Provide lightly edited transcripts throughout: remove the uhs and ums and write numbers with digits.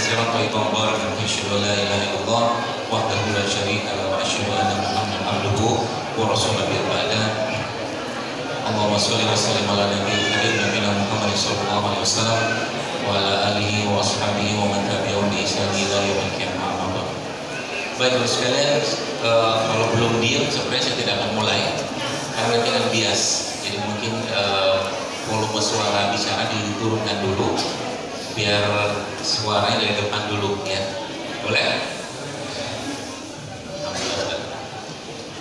كثيرا طيبا مباركا فيه أشهد أن لا إله إلا الله وحده لا شريك له وأشهد أن محمدا عبده ورسوله بعده. اللهم صل وسلم على نبينا محمد صلى الله عليه وسلم وعلى آله وأصحابه ومن تبعهم بإحسان إلى يوم القيامة. Baik terus sekalian, kalau belum diam sebenarnya saya tidak akan mulai karena kita bias. Jadi mungkin volume suara bicara diturunkan dulu biar suaranya dari depan dulu ya. Boleh?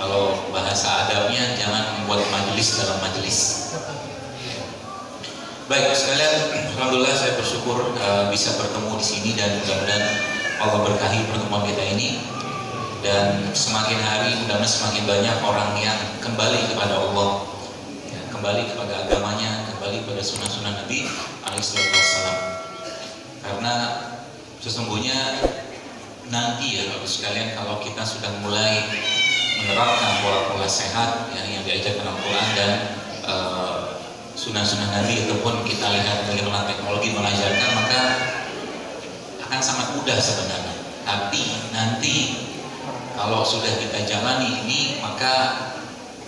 Kalau bahasa adabnya jangan membuat majelis dalam majelis. Baik sekalian, alhamdulillah saya bersyukur bisa bertemu di sini dan mudah-mudahan Allah berkahi pertemuan kita ini. Dan semakin hari mudah-mudahan semakin banyak orang yang kembali kepada Allah ya, kembali kepada agamanya, kembali pada sunnah-sunnah Nabi alaihissalam. Karena sesungguhnya nanti ya Bapak sekalian, kalau kita sudah mulai menerapkan pola-pola sehat ya, yang diajarkan Al-Quran dan sunnah-sunnah Nabi, ataupun kita lihat bagaimana teknologi mengajarkan, maka akan sangat mudah sebenarnya. Tapi nanti kalau sudah kita jalani ini, maka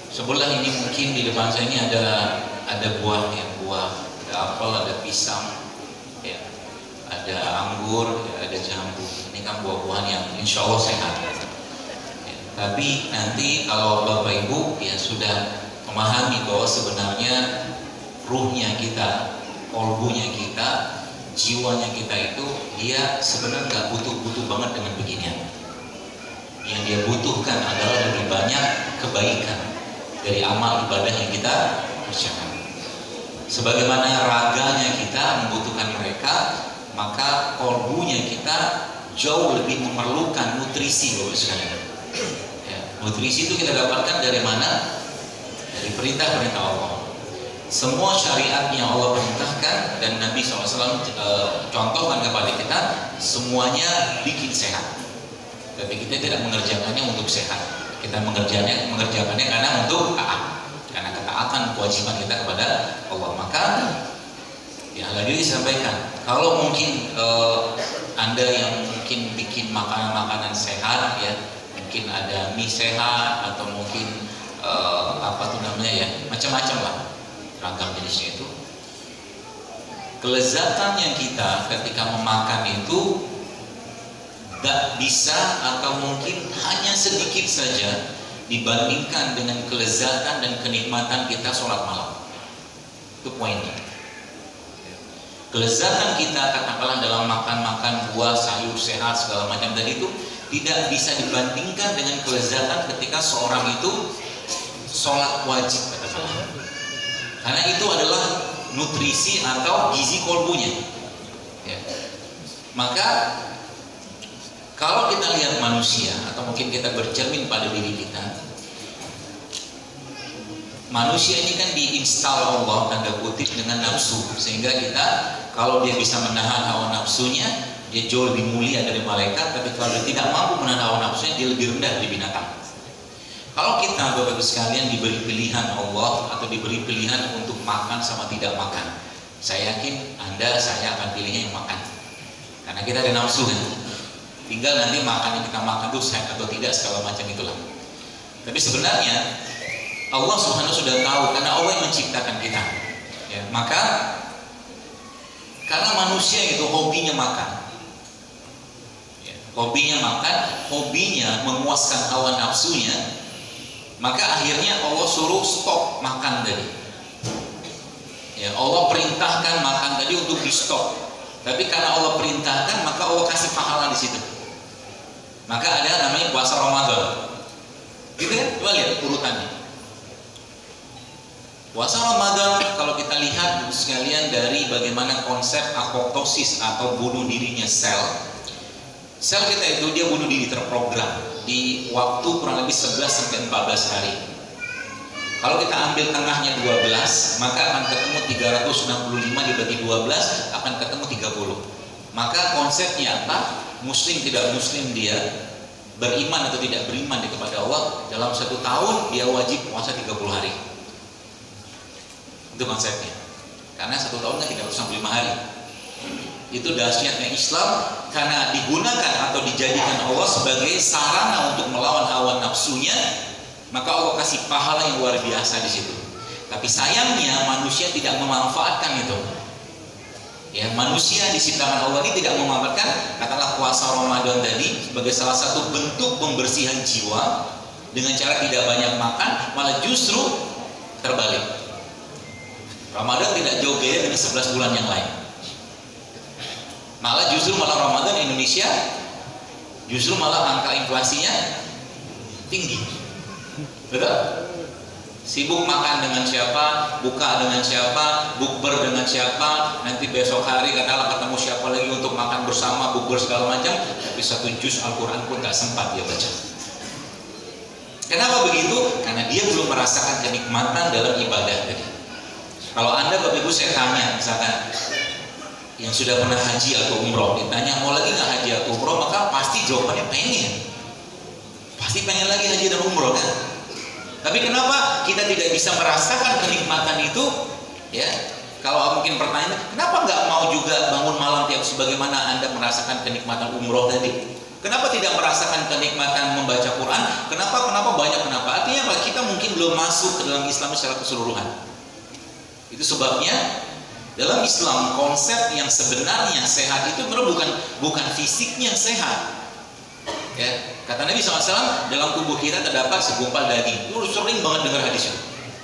sebelah ini mungkin di depan saya ini ada buah ya, ada apel, ada pisang, ya, ada anggur, ya, ada jambu. Ini kan buah-buahan yang insya Allah sehat. Ya, tapi nanti kalau Bapak Ibu ya sudah memahami bahwa sebenarnya ruhnya kita, kolbunya kita, jiwanya kita itu dia sebenarnya nggak butuh banget dengan beginian. Yang dia butuhkan adalah lebih banyak kebaikan dari amal ibadah yang kita kerjakan. Sebagaimana raganya kita membutuhkan mereka, maka kolbunya kita jauh lebih memerlukan nutrisi, Bapak sekalian. Ya, nutrisi itu kita dapatkan dari mana? Dari perintah-perintah Allah. Semua syariat yang Allah perintahkan dan Nabi SAW contohkan kepada kita, semuanya bikin sehat. Tapi kita tidak mengerjakannya untuk sehat. Kita mengerjakannya karena untuk taat, karena ketaatan kewajiban kita kepada Allah. Maka ya lagi disampaikan, kalau mungkin Anda yang mungkin bikin makanan-makanan sehat ya, mungkin ada mie sehat atau mungkin apa tuh namanya ya, macam-macam lah ragam jenisnya itu. Kelezatan yang kita ketika memakan itu tak bisa atau mungkin hanya sedikit saja dibandingkan dengan kelezatan dan kenikmatan kita sholat malam. Itu poinnya. Kelezatan kita katakanlah dalam makan buah, sayur sehat segala macam tadi itu tidak bisa dibandingkan dengan kelezatan ketika seorang itu sholat wajib katakanlah. Karena itu adalah nutrisi atau gizi kolbunya. Ya. Maka kalau kita lihat manusia atau mungkin kita bercermin pada diri kita, manusia ini kan diinstal Allah tanda kutip dengan nafsu, sehingga kita kalau dia bisa menahan hawa nafsunya, dia jauh lebih mulia dari malaikat. Tapi kalau dia tidak mampu menahan hawa nafsunya, dia lebih rendah dari binatang. Kalau kita Bapak-Ibu sekalian diberi pilihan Allah atau diberi pilihan untuk makan sama tidak makan, saya yakin Anda, saya akan pilihnya yang makan, karena kita ada nafsu kan. Tinggal nanti makan yang kita makan itu sehat atau tidak segala macam itulah. Tapi sebenarnya Allah Subhanahu sudah tahu, karena Allah yang menciptakan kita. Ya, maka karena manusia itu hobinya makan, ya, hobinya memuaskan hawa nafsunya, maka akhirnya Allah suruh stop makan tadi. Ya, Allah perintahkan makan tadi untuk di stop. Tapi karena Allah perintahkan, maka Allah kasih pahala di situ. Maka ada namanya puasa Ramadan. Gitu ya, coba lihat urutannya. Puasa Ramadan kalau kita lihat sekalian dari bagaimana konsep apoptosis atau bunuh dirinya sel. Sel kita itu dia bunuh diri terprogram di waktu kurang lebih 11 sampai 14 hari. Kalau kita ambil tengahnya 12, maka akan ketemu 365 dibagi 12 akan ketemu 30. Maka konsepnya apa? Muslim tidak muslim dia, beriman atau tidak beriman kepada Allah, dalam 1 tahun dia wajib puasa 30 hari. Itu konsepnya. Karena 1 tahun kan 365 hari. Itu dahsyatnya Islam, karena digunakan atau dijadikan Allah sebagai sarana untuk melawan hawa nafsunya, maka Allah kasih pahala yang luar biasa di situ. Tapi sayangnya manusia tidak memanfaatkan itu. Ya, manusia diciptakan Allah ini tidak memanfaatkan, katakanlah puasa Ramadan tadi sebagai salah satu bentuk pembersihan jiwa dengan cara tidak banyak makan, malah justru terbalik. Ramadan tidak jauh beda dengan 11 bulan yang lain. Malah Ramadan Indonesia justru malah angka inflasinya tinggi. Betul? Sibuk makan dengan siapa, buka dengan siapa, bukber dengan siapa, nanti besok hari katakanlah ketemu siapa lagi untuk makan bersama, bukber segala macam, tapi satu juz Al-Quran pun gak sempat dia baca. Kenapa begitu? Karena dia belum merasakan kenikmatan dalam ibadah tadi. Kalau Anda Bapak Ibu saya tanya, misalkan yang sudah pernah haji atau umroh, ditanya mau lagi nggak haji atau umroh, maka pasti jawabannya pengen. Pasti pengen lagi haji dan umroh kan? Tapi kenapa kita tidak bisa merasakan kenikmatan itu? Ya, kalau mungkin pertanyaan, kenapa nggak mau juga bangun malam tiap sebagaimana Anda merasakan kenikmatan umroh tadi? Kenapa tidak merasakan kenikmatan membaca Quran? Kenapa banyak kenapa? Artinya apa? Kita mungkin belum masuk ke dalam Islam secara keseluruhan. Itu sebabnya dalam Islam konsep yang sebenarnya sehat itu bukan fisiknya yang sehat. Ya, kata Nabi SAW, dalam tubuh kita terdapat segumpal daging. Lu sering banget dengar hadis itu.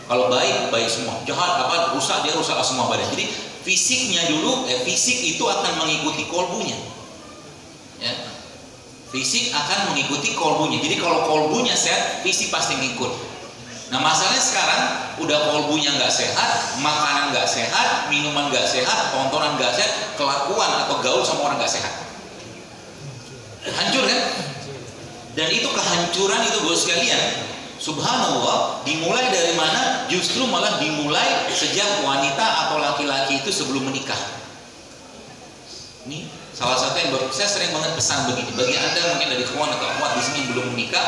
Kalau baik semua, jahat rusak semua badan. Jadi fisiknya dulu, fisik itu akan mengikuti kolbunya. Ya, fisik akan mengikuti kolbunya. Jadi kalau kolbunya sehat, fisik pasti ngikut. Nah masalahnya sekarang udah kolbunya nggak sehat, makanan nggak sehat, minuman nggak sehat, tontonan nggak sehat, kelakuan atau gaul sama orang nggak sehat. Hancur kan? Dan itu kehancuran itu bos sekalian, subhanallah, dimulai dari mana? Justru malah dimulai sejak wanita atau laki-laki itu sebelum menikah. Ini salah satu yang saya sering banget pesan begini, bagi Anda mungkin dari kawan atau akhwat di sini yang belum menikah,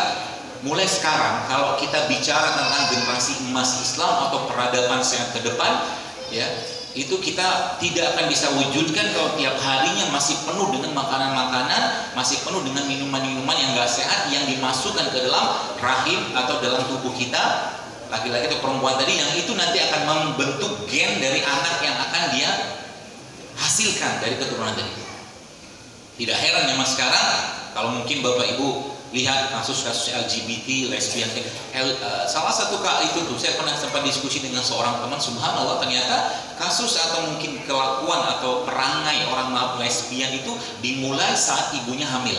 mulai sekarang kalau kita bicara tentang generasi emas Islam atau peradaban sehat ke depan, ya, itu kita tidak akan bisa wujudkan kalau tiap harinya masih penuh dengan makanan-makanan, masih penuh dengan minuman-minuman yang gak sehat yang dimasukkan ke dalam rahim atau dalam tubuh kita, laki-laki atau perempuan tadi, yang itu nanti akan membentuk gen dari anak yang akan dia hasilkan dari keturunan tadi. Tidak heran memang sekarang kalau mungkin Bapak Ibu lihat kasus-kasus LGBT, lesbian, salah satu itu tuh saya pernah sempat diskusi dengan seorang teman, subhanallah ternyata kasus atau mungkin kelakuan atau perangai orang lesbian itu dimulai saat ibunya hamil.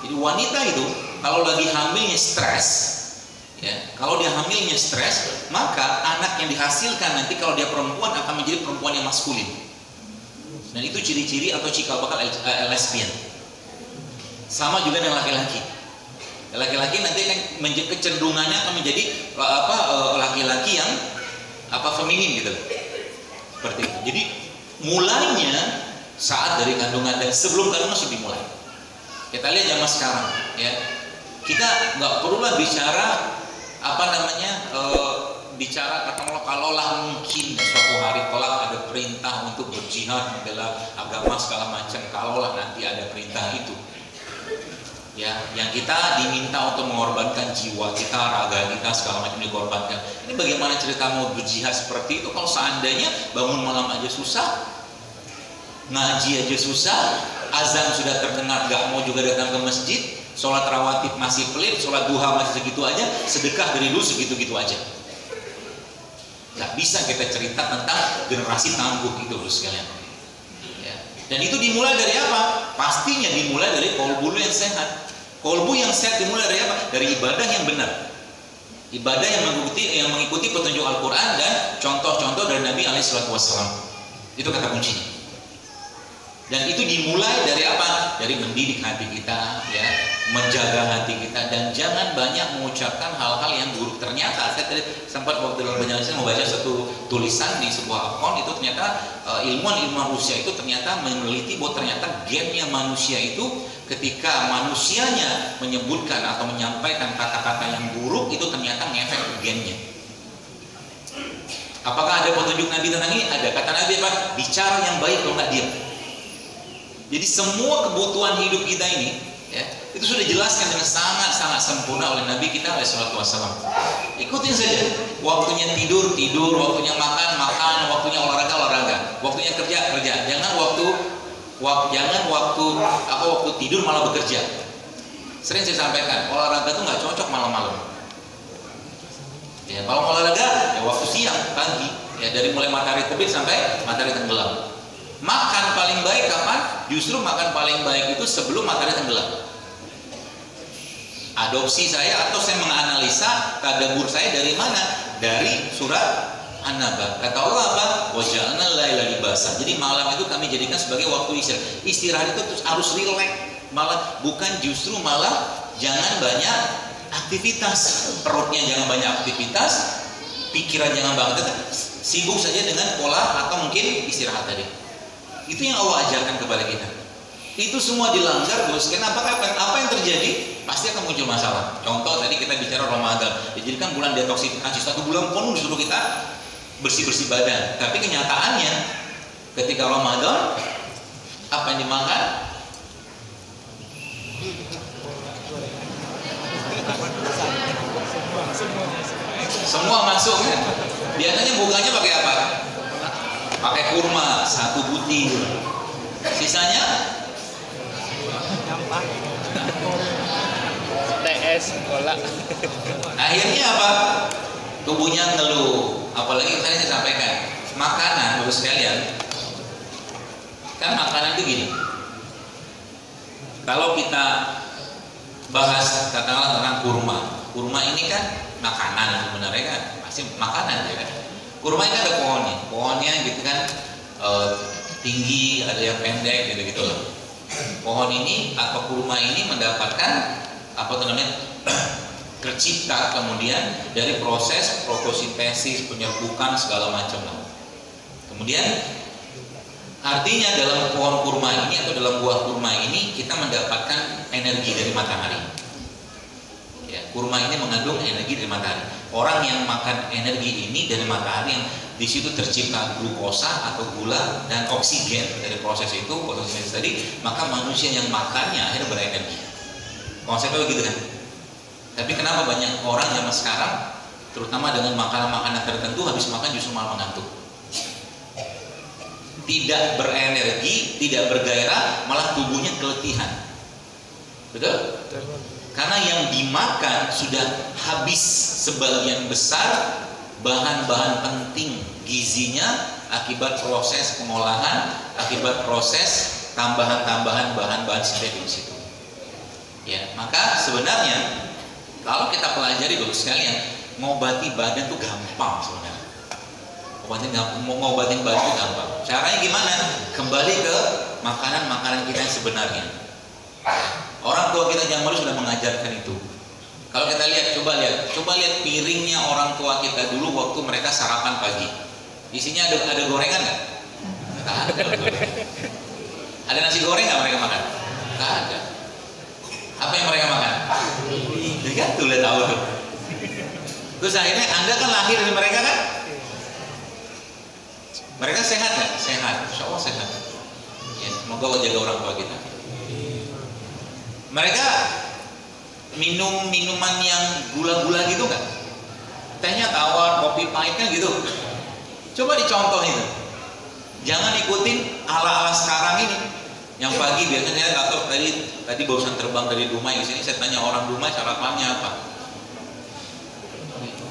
Jadi wanita itu kalau lagi hamilnya stres, ya, kalau dia hamilnya stres, maka anak yang dihasilkan nanti kalau dia perempuan akan menjadi perempuan yang maskulin. Dan itu ciri-ciri atau cikal bakal lesbian. Sama juga dengan laki-laki. Laki-laki nanti kan kecenderungannya akan menjadi laki-laki yang feminin gitu. Seperti itu. Jadi mulainya saat dari kandungan dan sebelum kandungan sudah dimulai. Kita lihat zaman sekarang, ya. Kita nggak perlulah bicara bicara katakanlah kalaulah mungkin suatu hari kelak ada perintah untuk berjihad membela agama segala macam, kalaulah nanti ada perintah itu. Ya, yang kita diminta untuk mengorbankan jiwa kita, raga kita, segala macam dikorbankan. Ini bagaimana cerita mau berjihad seperti itu kalau seandainya bangun malam aja susah, ngaji aja susah, azan sudah terdengar gak mau juga datang ke masjid, sholat rawatib masih pelit, sholat duha masih segitu aja, sedekah dari dulu segitu-gitu aja. Gak bisa kita cerita tentang generasi tangguh itu bos sekalian. Ya. Dan itu dimulai dari apa? Pastinya dimulai dari kolbu yang sehat. Kolbu yang sehat dimulai dari apa? Dari ibadah yang benar. Ibadah yang mengikuti petunjuk Al-Quran dan contoh-contoh dari Nabi SAW. Itu kata kuncinya. Dan itu dimulai dari apa? Dari mendidik hati kita, ya, menjaga hati kita, dan jangan banyak mengucapkan hal-hal yang buruk. Ternyata saya tadi sempat waktu dalam penjelasan membaca satu tulisan di sebuah akun, itu ternyata ilmuwan Rusia itu ternyata meneliti bahwa ternyata gennya manusia itu ketika manusianya menyebutkan atau menyampaikan kata-kata yang buruk itu ternyata ngefek ke gennya. Apakah ada petunjuk Nabi tentang ini? Ada. Kata Nabi apa? Bicara yang baik kalau nggak diam. Jadi semua kebutuhan hidup kita ini, ya, itu sudah dijelaskan dengan sangat-sangat sempurna oleh Nabi kita SAW. Ikutin saja. Waktunya tidur, tidur. Waktunya makan, makan. Waktunya olahraga, olahraga. Waktunya kerja, kerja. Jangan waktu tidur malah bekerja. Sering saya sampaikan, olahraga itu nggak cocok malam-malam. Ya, kalau olahraga, ya waktu siang, pagi. Ya, dari mulai matahari terbit sampai matahari tenggelam. Makan paling baik kapan? Justru makan paling baik itu sebelum matahari tenggelam. Adopsi saya atau saya menganalisa tadabbur saya dari mana? Dari surat An-Naba. Kata Allah apa? Wa ja'alna laila libasa. Jadi malam itu kami jadikan sebagai waktu istirahat. Istirahat itu harus rileks. Malah bukan justru malah jangan banyak aktivitas. Perutnya jangan banyak aktivitas, pikiran jangan banget sibuk saja dengan pola atau mungkin istirahat tadi. Itu yang Allah ajarkan kepada kita. Itu semua dilanggar, bos. Kenapa? Apa yang terjadi? Pasti akan muncul masalah. Contoh tadi kita bicara Ramadan. Jadi kan bulan detoksifikasi, 1 bulan penuh disuruh kita bersih-bersih badan. Tapi kenyataannya ketika Ramadan apa yang dimakan? Semua masuk kan? Biasanya bukanya pakai apa? Pakai kurma 1 butir. Sisanya TS bola. akhirnya apa? Tubuhnya ngeluh. Apalagi tadi saya sampaikan, makanan Bapak sekalian. Kan makanan itu gini. Kalau kita bahas katakanlah tentang kurma. Kurma ini kan makanan sebenarnya kan, pasti makanan ya kan. Kurma ini kan ada pohonnya. Pohonnya gitu kan tinggi, ada yang pendek gitu-gitu loh. Pohon ini atau kurma ini mendapatkan apa namanya? Tercipta kemudian dari proses fotosintesis, penyerbukan segala macam lah. Kemudian artinya dalam pohon kurma ini atau dalam buah kurma ini kita mendapatkan energi dari matahari. Ya, kurma ini mengandung energi dari matahari. Orang yang makan energi ini dari matahari yang di situ tercipta glukosa atau gula dan oksigen dari proses itu fotosintesis tadi, maka manusia yang makannya akhirnya berenergi. Konsepnya begitu kan? Tapi kenapa banyak orang zaman sekarang, terutama dengan makanan-makanan tertentu, habis makan justru malah mengantuk, tidak berenergi, tidak bergairah, malah tubuhnya keletihan. Betul? Karena yang dimakan sudah habis sebagian besar bahan-bahan penting gizinya akibat proses pengolahan, akibat proses tambahan-tambahan bahan-bahan sintetis itu. Ya, maka sebenarnya kalau kita pelajari Bapak sekalian, ngobati badan itu gampang sebenarnya. Ngobatin badan itu gampang. Caranya gimana? Kembali ke makanan-makanan kita yang sebenarnya. Orang tua kita zaman dulu sudah mengajarkan itu. Kalau kita lihat, coba lihat piringnya orang tua kita dulu waktu mereka sarapan pagi. Isinya ada gorengan nggak? Nggak ada. Ada nasi goreng nggak mereka makan? Nggak ada. Apa yang mereka makan? Ya tuh lihat tahu tuh. Terus akhirnya Anda kan lahir dari mereka kan? Mereka sehat nggak? Sehat. Insya Allah sehat. Ya, semoga Allah jaga orang tua kita. Mereka minum minuman yang gula-gula gitu nggak? Tehnya tawar, kopi pahit kan gitu. Coba dicontoh itu. Jangan ikutin ala-ala sekarang ini. Yang pagi biasanya saya nggak tahu, tadi barusan terbang dari Dumai ke sini, saya tanya orang Dumai sarapannya apa?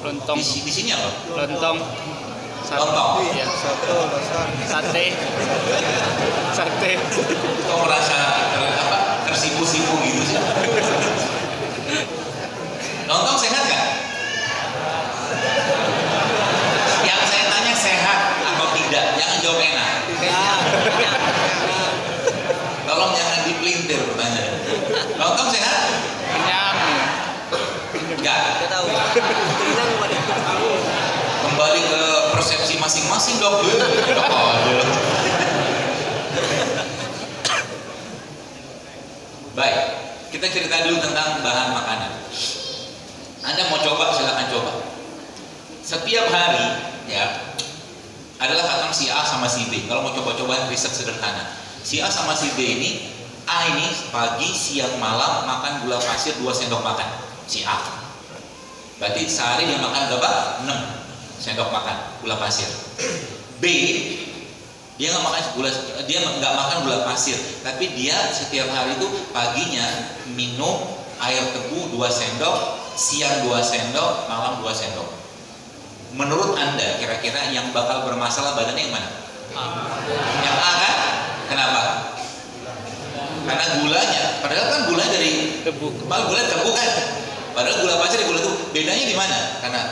Lontong. Di sini apa? Lontong. Lontong. Iya, soto, sate. Sate. Kok merasa tersipu-sipu gitu sih? Lontong sehat nggak? Yang saya tanya sehat atau tidak? Jangan jawab enak. Tolong jangan dipelintir pertanyaan. Lontong sehat? Kenyang. Enggak. Kembali ke persepsi masing-masing dong. Baik, kita cerita dulu tentang bahan makanan. Anda mau coba, silakan coba. Setiap hari, ya, adalah katakan si A sama si B. Kalau mau coba-coba riset sederhana. Si A sama si B ini, A ini pagi, siang, malam makan gula pasir 2 sendok makan. Si A. Berarti sehari dia makan berapa? 6 sendok makan gula pasir. B, dia nggak makan gula pasir, tapi dia setiap hari itu paginya minum air tebu 2 sendok, siang 2 sendok, malam 2 sendok. Menurut Anda kira-kira yang bakal bermasalah badannya yang mana? Yang A kan? Kenapa? Karena gulanya, padahal kan gula dari Tebu. gula tebu kan? Padahal gula pasir dan gula tebu bedanya di mana? Karena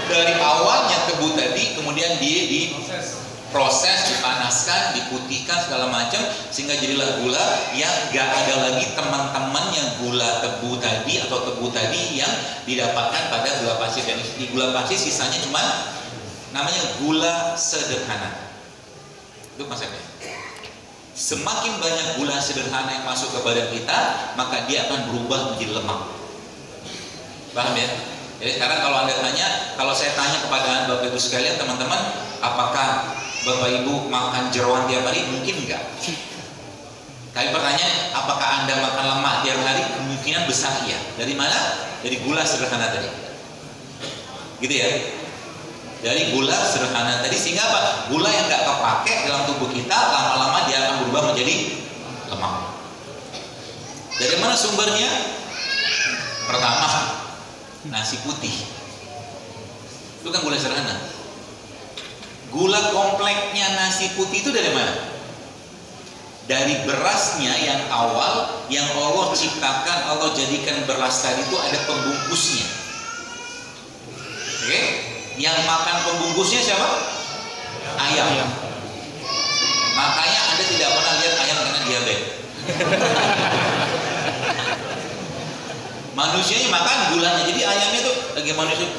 dari awalnya tebu tadi, kemudian dia diproses, dipanaskan, diputihkan segala macam, sehingga jadilah gula yang gak ada lagi teman-temannya gula tebu tadi atau tebu tadi yang didapatkan pada gula pasir. Dan di gula pasir sisanya cuma namanya gula sederhana. Itu konsepnya. Semakin banyak gula sederhana yang masuk ke badan kita, maka dia akan berubah menjadi lemak. Paham ya? Jadi sekarang kalau Anda tanya, kalau saya tanya kepada Bapak Ibu sekalian, teman-teman, apakah Bapak Ibu makan jeroan tiap hari? Mungkin enggak. Tapi pertanyaan, apakah Anda makan lemak tiap hari? Kemungkinan besar iya. Dari mana? Dari gula sederhana tadi. Gitu ya? Dari gula sederhana tadi, sehingga apa? Gula yang nggak kepake dalam tubuh kita lama-lama dia akan berubah menjadi lemak. Dari mana sumbernya? Pertama, nasi putih. Itu kan gula sederhana. Gula kompleknya nasi putih itu dari mana? Dari berasnya yang awal, yang Allah ciptakan, Allah jadikan beras tadi itu ada pembungkusnya. Oke? Yang makan pembungkusnya siapa? Ayam. Makanya Anda tidak pernah lihat ayam kena diabetes. Manusianya makan gulanya. Jadi ayamnya itu lagi manusia.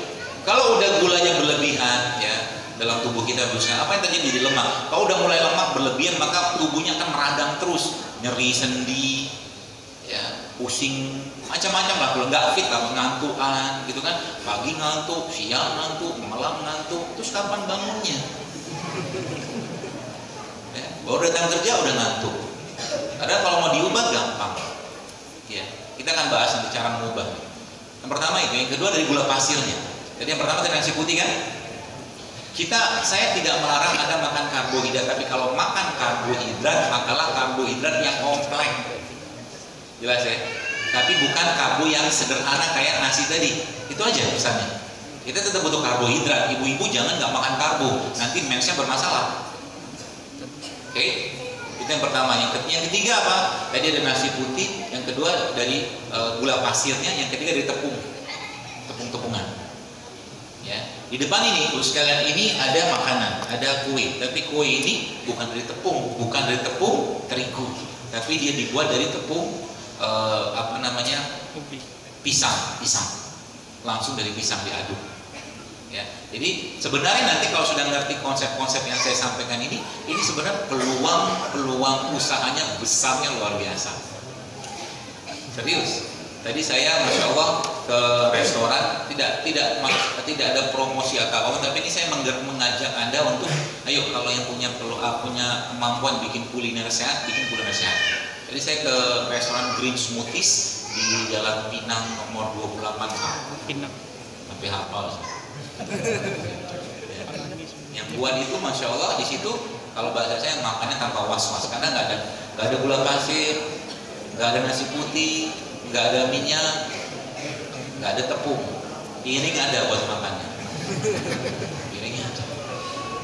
Kalau udah gulanya berlebihan ya dalam tubuh kita, berusaha apa yang terjadi di lemak? Kalau udah mulai lemak berlebihan, maka tubuhnya akan meradang terus, nyeri sendi, ya, pusing, macam-macam lah. Kalau nggak fit lah, ngantukan gitu kan, pagi ngantuk, siang ngantuk, malam ngantuk, terus kapan bangunnya? Ya, baru datang kerja udah ngantuk. Padahal kalau mau diubah gampang. Ya, kita akan bahas nanti cara mengubah. Yang pertama itu, yang kedua dari gula pasirnya. Jadi yang pertama dari nasi putih kan. Saya tidak melarang Anda makan karbohidrat, tapi kalau makan karbohidrat, makalah karbohidrat yang kompleks. Jelas ya? Tapi bukan karbo yang sederhana kayak nasi tadi. Itu aja pesannya. Kita tetap butuh karbohidrat. Ibu-ibu jangan nggak makan karbo, nanti mensnya bermasalah. Oke? Itu yang pertama. Yang ketiga apa? Tadi ada nasi putih. Yang kedua dari gula pasirnya. Yang ketiga dari tepung-tepungan. Ya. Di depan ini, sekalian ini ada makanan, ada kue. Tapi kue ini bukan dari tepung, bukan dari tepung terigu, tapi dia dibuat dari tepung pisang, langsung dari pisang diaduk. Ya, jadi sebenarnya nanti kalau sudah ngerti konsep-konsep yang saya sampaikan ini sebenarnya peluang usahanya besarnya luar biasa. Serius. Tadi saya, masya Allah, ke restoran, tidak ada promosi atau apa, tapi ini saya mengajak Anda untuk, ayo kalau yang punya kemampuan bikin kuliner sehat, bikin kuliner sehat. Jadi saya ke restoran Green Smoothies di Jalan Pinang nomor 28A. Pinang. Sampai hafal. Yang buat itu, masya Allah, di situ kalau bahasa saya makannya tanpa was-was, karena nggak ada gula pasir, nggak ada nasi putih, nggak ada minyak, nggak ada tepung, piring ada buat makannya, piringnya ada.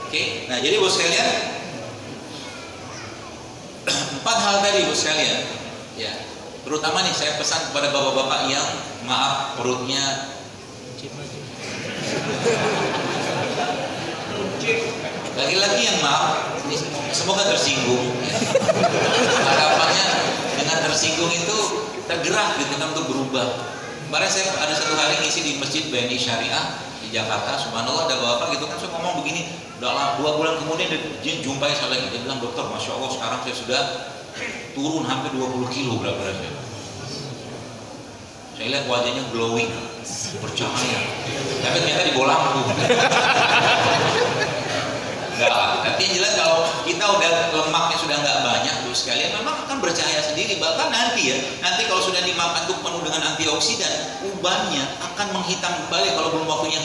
Oke, nah jadi bos sekalian, 4 hal tadi bos sekalian, ya, terutama nih saya pesan kepada bapak-bapak yang maaf perutnya laki-laki yang maaf, semoga tersinggung. Ya. Harapannya dengan tersinggung itu tergerak gitu kan untuk berubah. Kemarin saya ada satu hari ngisi di Masjid BNI Syariah di Jakarta, subhanallah ada bapak gitu kan, saya ngomong begini, dalam 2 bulan kemudian dia jumpai saya lagi, dia bilang, dokter, masya Allah sekarang saya sudah turun hampir 20 kilo berat badan saya lihat wajahnya glowing, bercahaya, tapi ternyata di bawah lampu. Enggak lah. Tapi yang jelas kalau kita udah lemaknya sudah nggak banyak tuh sekalian, memang akan bercahaya sendiri. Bahkan nanti kalau sudah dimakan tuh penuh dengan antioksidan, ubannya akan menghitam kembali kalau belum waktunya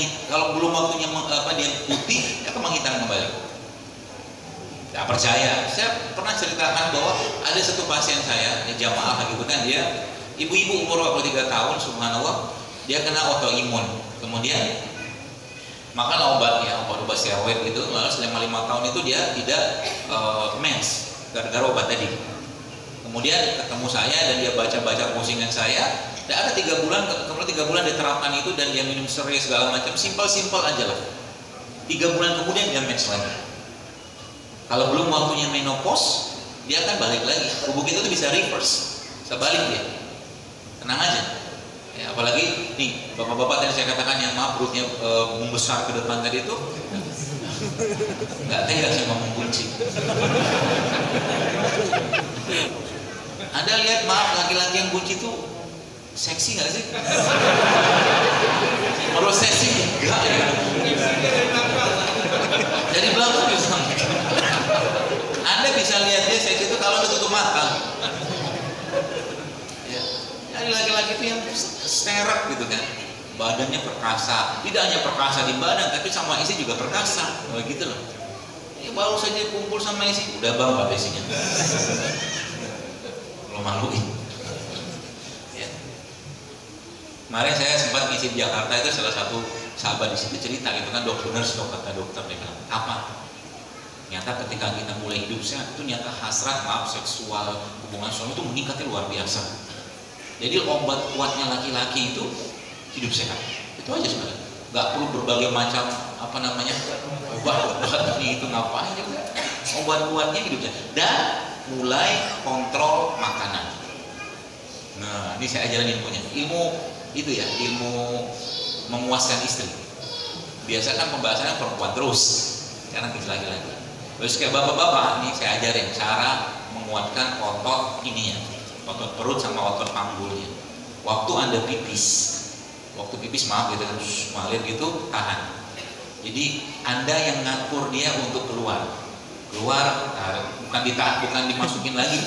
dia putih, dia akan menghitam kembali. Tidak percaya. Saya pernah ceritakan bahwa ada satu pasien saya, jamaah gitu kan, dia ibu-ibu umur 43 tahun, subhanallah, dia kena autoimun. Kemudian makan obat steroid gitu, lalu selama 5 tahun itu dia tidak mens gara-gara obat tadi. Kemudian ketemu saya dan dia baca postingan saya. Dan ada 3 bulan, kemudian 3 bulan diterapkan itu dan dia minum serai segala macam, simpel aja lah. 3 bulan kemudian dia mens lagi. Kalau belum waktunya menopause, dia akan balik lagi. Tubuh kita tuh bisa reverse, bisa balik dia. Tenang aja. Ya, apalagi nih bapak-bapak tadi saya katakan yang perutnya membesar ke depan tadi itu nggak tega sih ngomong kunci. Anda lihat laki-laki yang kunci itu seksi nggak sih? Kalau seksi enggak ya. Dari belakang bisa. Anda bisa lihat dia seksi itu kalau Anda tutup mata. Ada laki-laki itu yang sterek gitu kan, badannya perkasa, tidak hanya perkasa di badan tapi sama isi juga perkasa, gitu loh. Ya, baru saja kumpul sama isi udah bangga isinya, lo maluin. Ya. Kemarin saya sempat ngisi di Jakarta, itu salah satu sahabat di situ cerita gitu kan, dokter, kata dokter, dia bilang apa? Ternyata ketika kita mulai hidup sehat itu ternyata hasrat seksual, hubungan suami itu meningkatnya luar biasa. Jadi obat kuatnya laki-laki itu hidup sehat. Itu aja sebenarnya. Nggak perlu berbagai macam obat ini itu ngapain juga. Obat kuatnya hidup sehat. Dan mulai kontrol makanan. Nah, ini saya ajarin ilmunya. Ilmu itu ya, ilmu memuaskan istri. Biasa kan pembahasannya perempuan terus, karena kita laki-laki. Terus kayak bapak-bapak, ini saya ajarin cara menguatkan otot ininya. Otot perut sama otot panggulnya. Waktu Anda pipis, maaf gitu kan, mengalir gitu, tahan. Jadi Anda yang ngatur dia untuk keluar, bukan dimasukin lagi,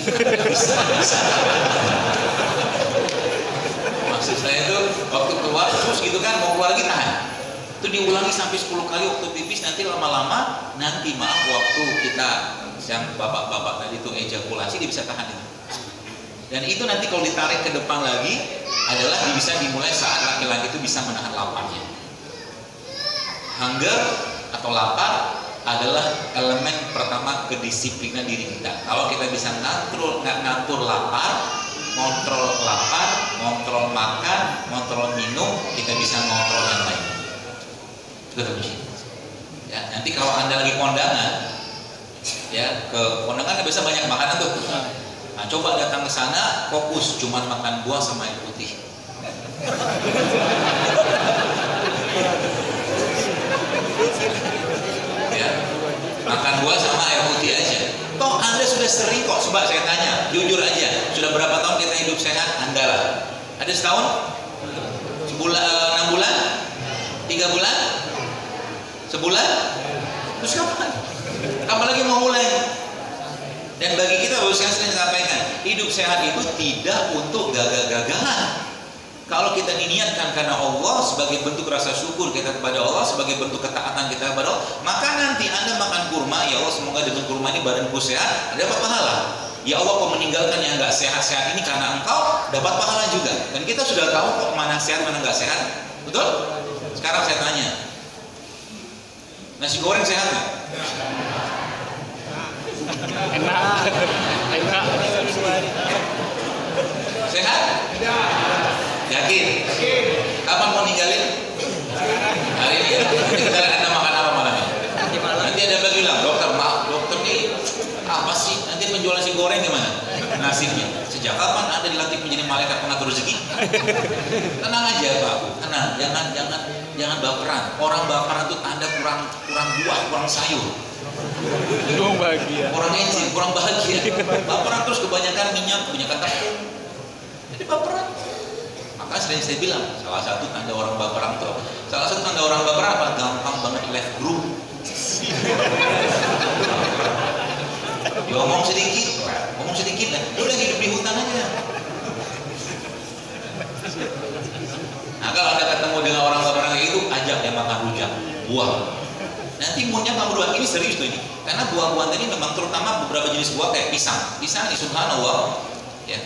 bisa. Maksud saya itu waktu keluar terus gitu kan, mau keluar lagi tahan. Itu diulangi sampai 10 kali waktu pipis, nanti lama-lama waktu kita yang bapak-bapak tadi itu ejakulasi dia bisa tahan itu. Dan itu nanti kalau ditarik ke depan lagi adalah bisa dimulai saat laki-laki itu bisa menahan laparnya. Hunger atau lapar adalah elemen pertama kedisiplinan diri kita. Kalau kita bisa ngatur lapar, ngontrol makan, ngontrol minum, kita bisa ngontrol yang lain. Itu kunci. Ya, nanti kalau Anda lagi kondangan, ya ke kondangan biasa banyak makanan tuh. Nah, coba datang ke sana, fokus cuman makan buah sama air putih. Ya, makan buah sama air putih aja. Toh Anda sudah sering kok, coba saya tanya, jujur aja, sudah berapa tahun kita hidup sehat? Anda lah. Ada setahun? Sebulan, 6 bulan? 3 bulan? Sebulan? Terus kapan? Kapan lagi mau mulai? Dan bagi kita, baru saya sering sampaikan, hidup sehat itu tidak untuk gagah-gagahan. Kalau kita diniatkan karena Allah sebagai bentuk rasa syukur kita kepada Allah, sebagai bentuk ketaatan kita kepada Allah, maka nanti Anda makan kurma, ya Allah semoga dengan kurma ini badanku sehat, dapat pahala. Ya Allah, kau meninggalkan yang nggak sehat-sehat ini karena Engkau, dapat pahala juga. Dan kita sudah tahu kok mana sehat mana nggak sehat, betul? Sekarang saya tanya, nasi goreng sehat nggak? Enak. Sehat? Yakin? Kapan mau ninggalin? Hari ini. Kita lihat Anda makan apa malamnya? Nanti ada bagi bilang, dokter maaf, dokter nih apa sih? Nanti menjual nasi goreng gimana? Nasibnya. Sejak kapan Anda dilatih menjadi malaikat pengatur rezeki? Tenang aja Pak, tenang. Jangan baperan. Orang baperan itu tanda kurang buah, kurang sayur. Kurang bahagia. Kurang enzim, kurang bahagia. Baperan terus kebanyakan minyak, kebanyakan tepung. Jadi baperan. Maka sering saya bilang, salah satu tanda orang baperan itu apa? Gampang banget left group. ngomong sedikit lah, udah hidup di hutan aja. Nah kalau Anda ketemu dengan orang-orang kayak itu, ajak dia makan rujak, buah. Nanti punya kamu dua, ini serius tuh ini. Karena buah-buahan tadi memang terutama beberapa jenis buah kayak pisang. Pisang di subhanallah, ya,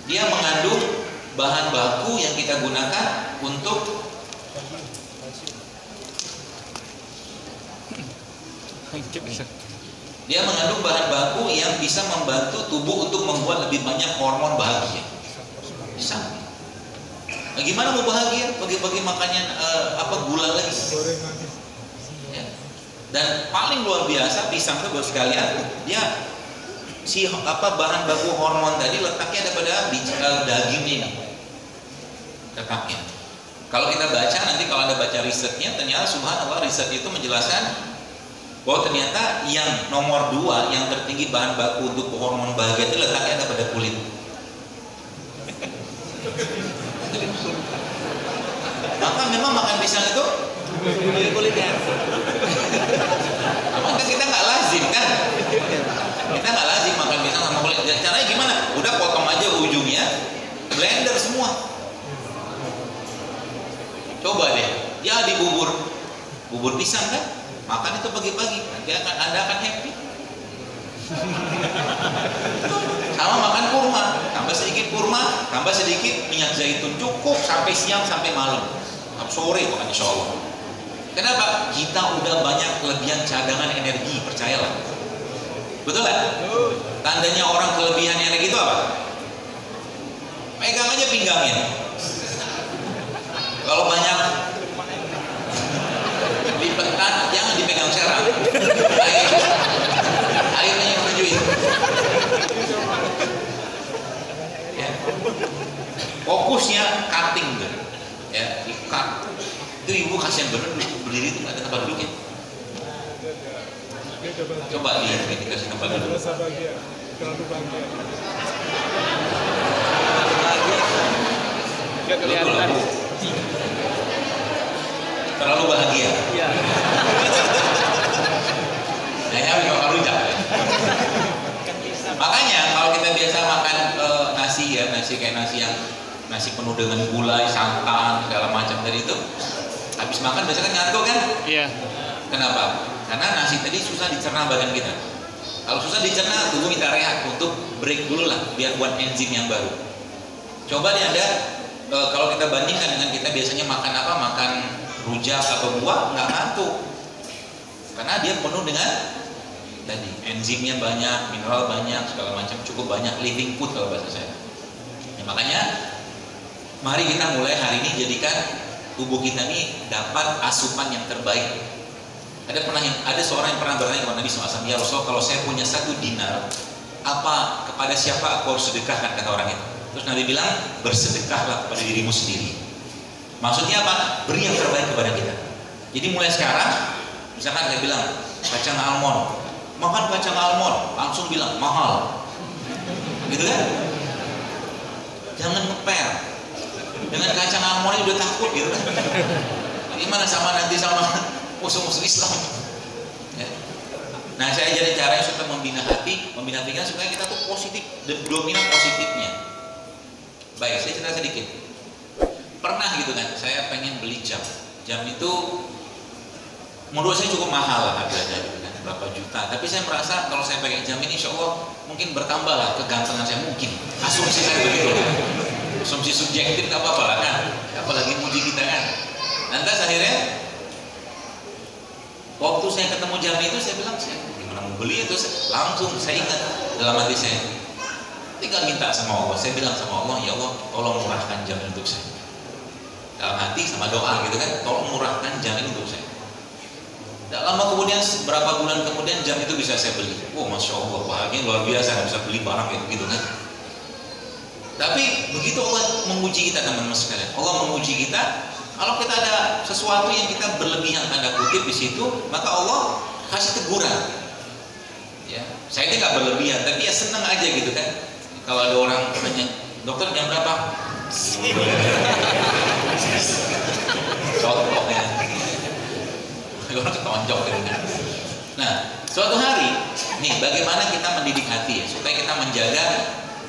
dia mengandung bahan baku yang kita gunakan untuk yang bisa membantu tubuh untuk membuat lebih banyak hormon bahagia. Pisang. Nah, gimana mau bahagia? Bagi-bagi makannya gula lagi. Ya. Dan paling luar biasa pisang itu buat sekalian, dia bahan baku hormon tadi letaknya ada pada dagingnya ini. Letaknya. Kalau kita baca nanti, kalau Anda baca risetnya, ternyata subhanallah riset itu menjelaskan bahwa ternyata yang nomor 2 yang tertinggi bahan baku untuk hormon bahagia itu letaknya ada pada kulit. Maka memang makan pisang itu kulitnya. Memang kita nggak lazim kan? Kita nggak lazim makan pisang sama kulit. Dan caranya gimana? Udah potong aja ujungnya, blender semua. Coba deh, ya di bubur pisang kan? Makan itu pagi-pagi, nanti Anda akan happy. Sama makan kurma, tambah sedikit kurma, tambah sedikit minyak zaitun, cukup sampai siang sampai malam, sore bukan insya Allah. Kenapa? Kita udah banyak kelebihan cadangan energi, percayalah. Betul nggak? Tandanya orang kelebihan energi itu apa? Pegang aja pinggangnya. Kalau banyak dipekan, jangan dipegang serang. Airnya yang tunjukin. Ya. Fokusnya cutting tuh, ya, di-cut. Itu ibu kasihan bener berdiri itu nggak ada tempat duduknya. Coba dikasih tempat duduk. Terlalu bahagia. Iya. Nah, ini kalau rujak. Makanya kalau kita biasa makan nasi ya, nasi kayak nasi penuh dengan gulai, santan, segala macam tadi itu, habis makan biasanya kan ngantuk kan? Iya. Kenapa? Karena nasi tadi susah dicerna badan kita. Kalau susah dicerna, tubuh kita rehat untuk break dulu lah, biar buat enzim yang baru. Coba nih Anda, kalau kita bandingkan dengan kita biasanya makan apa? Makan rujak atau buah, nggak ngantuk. Karena dia penuh dengan tadi enzimnya banyak, mineral banyak, segala macam, cukup banyak, living food kalau bahasa saya. Ya, makanya mari kita mulai hari ini jadikan tubuh kita ini dapat asupan yang terbaik. Ada seorang yang pernah bertanya kepada Nabi SAW, ya Rasul, kalau saya punya 1 dinar, kepada siapa aku harus sedekahkan, kata orang itu. Terus Nabi bilang, bersedekahlah kepada dirimu sendiri. Maksudnya apa? Beri yang terbaik kepada kita. Jadi mulai sekarang, misalkan saya bilang kacang almond, makan kacang almond, langsung bilang mahal, gitu kan? Jangan ngeper dengan kacang almond udah takut gitu kan? Gimana nanti sama musuh-musuh Islam? Ya. Nah, saya jadi caranya supaya membina pikiran supaya kita tuh positif, dominan positifnya. Baik, saya cerita sedikit. Pernah gitu kan, saya pengen beli jam itu menurut saya cukup mahal lah harganya gitu kan, berapa juta. Tapi saya merasa kalau saya pakai jam ini, insya Allah mungkin bertambah lah kegantengan saya, mungkin. Asumsi saya begitu. Asumsi subjektif nggak apa-apa lah kan, apalagi muji kita kan. Lantas akhirnya waktu saya ketemu jam itu, saya bilang, saya gimana mau beli itu? Langsung saya ingat dalam hati saya, tinggal minta sama Allah. Saya bilang sama Allah, ya Allah, tolong murahkan jam untuk saya. Dalam hati sama doa gitu kan, tolong murahkan jam ini untuk saya. Tak lama kemudian, berapa bulan kemudian jam itu bisa saya beli. Oh, masya Allah, bahagia luar biasa, bisa beli barang kayak begitu kan. Tapi begitu Allah menguji kita, teman-teman sekalian. Allah menguji kita. Kalau kita ada sesuatu yang kita berlebihan tanda kutip di situ, maka Allah kasih teguran. Ya, saya ini nggak berlebihan, tapi ya senang aja gitu kan. Kalau ada orang tanya, dokter jam berapa? Contohnya, orang ketonjok gitu kan. Nah, suatu hari, nih bagaimana kita mendidik hati ya, supaya kita menjaga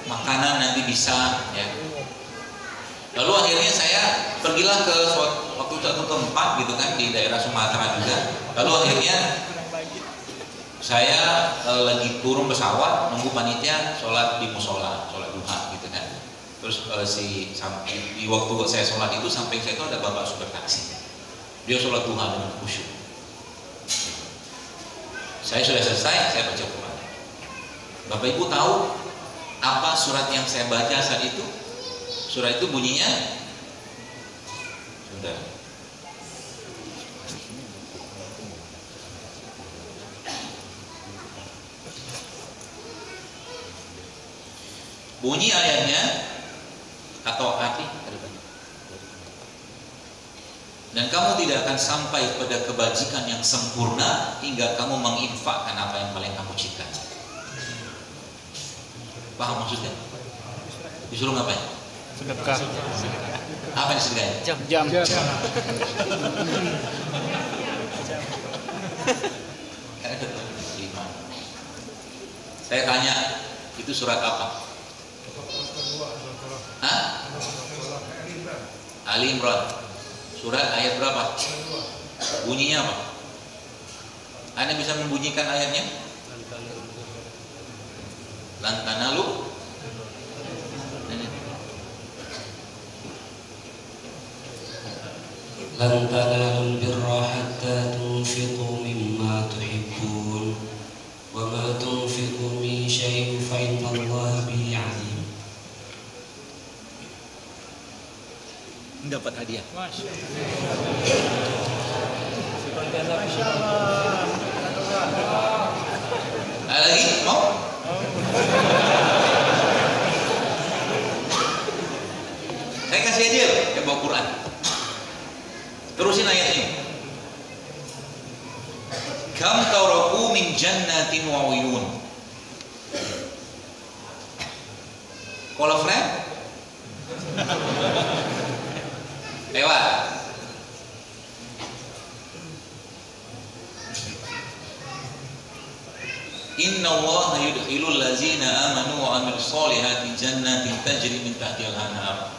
makanan nanti bisa ya. Lalu akhirnya saya pergilah ke suatu tempat gitu kan di daerah Sumatera juga. Lalu akhirnya saya lagi turun pesawat nunggu panitia sholat di musola, sholat duha gitu kan. Terus di waktu saya sholat itu samping saya itu ada bapak supir taksi. Dia sholat duha dengan khusyuk. Saya sudah selesai, saya baca Quran. Bapak Ibu tahu apa surat yang saya baca saat itu? Surat itu bunyinya sudah. Bunyi ayatnya atau arti, dan kamu tidak akan sampai pada kebajikan yang sempurna hingga kamu menginfakkan apa yang paling kamu cintai. Paham maksudnya? Disuruh ngapain? Sedekah. Apa yang disediakan? Jam. Saya tanya, itu surat apa? Hah? Ali Imran. Surat ayat berapa? Bunyinya apa? Anda bisa membunyikan ayatnya? Lan tanalu. Lan tanalul birra hatta tunfiqu mimma tuhibbun wa ma tunfiqu min syai'in fa innallaha bihi 'alim. Dapat hadiah. Masya Ada lagi? Mau? Saya kasih hadiah loh, yang bawa Quran. Terusin ayat ini. Kam taraku min jannatin wa uyun. Call a friend? Lewat. Inna Allah yudkhilul lazina amanu wa amilus solihati jannatin tajri min tahtihal anhar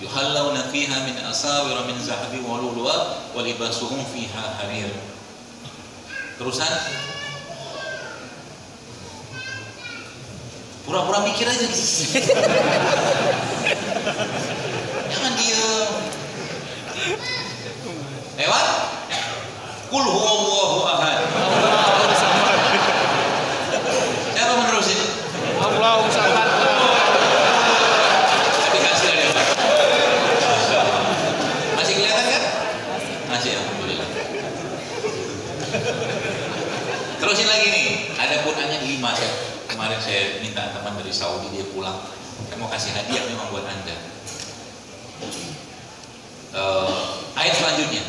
yuhallawna fiha min asawira min zahabi wa lu'lu'a wa libasuhum fiha harir. Terusan, pura-pura mikir aja. Jangan diem. Lewat. Qul huwallahu ahad. Siapa menerusin? Allahu samad. Dikasih ada Pak. Masih kelihatan kan? Masih, alhamdulillah. Terusin lagi nih. Ada Qurannya 5. Kemarin saya minta teman dari Saudi, dia pulang. Saya mau kasih hadiah memang buat Anda. Ayat selanjutnya.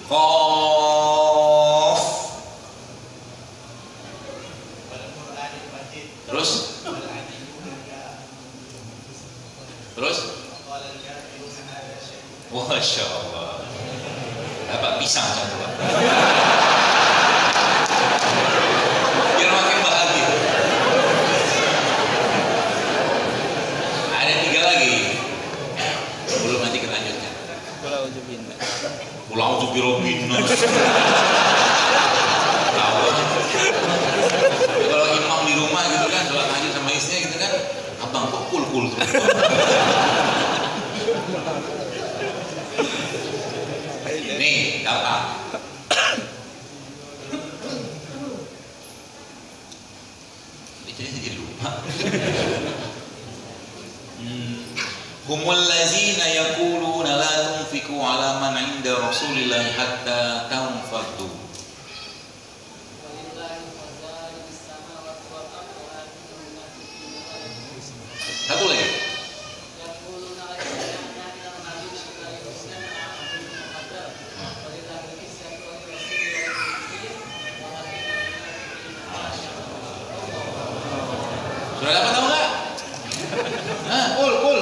Qaf. Terus? Masya Allah. Dapat pisang satu Pak. Biar makin bahagia. Ada 3 lagi. Sebelum nanti kita lanjutkan. Pulau Jubirobinus. Kalau imam di rumah gitu kan, sholat tahajud sama istrinya gitu kan, abang kok kul terus. Nih, apa? Jadi lupa. Humul lazina yaquluna la tunfiqu ala man 'inda Rasulillah hatta tanfaddu. Satu lagi. Sudah dapat tahu nggak? Kul.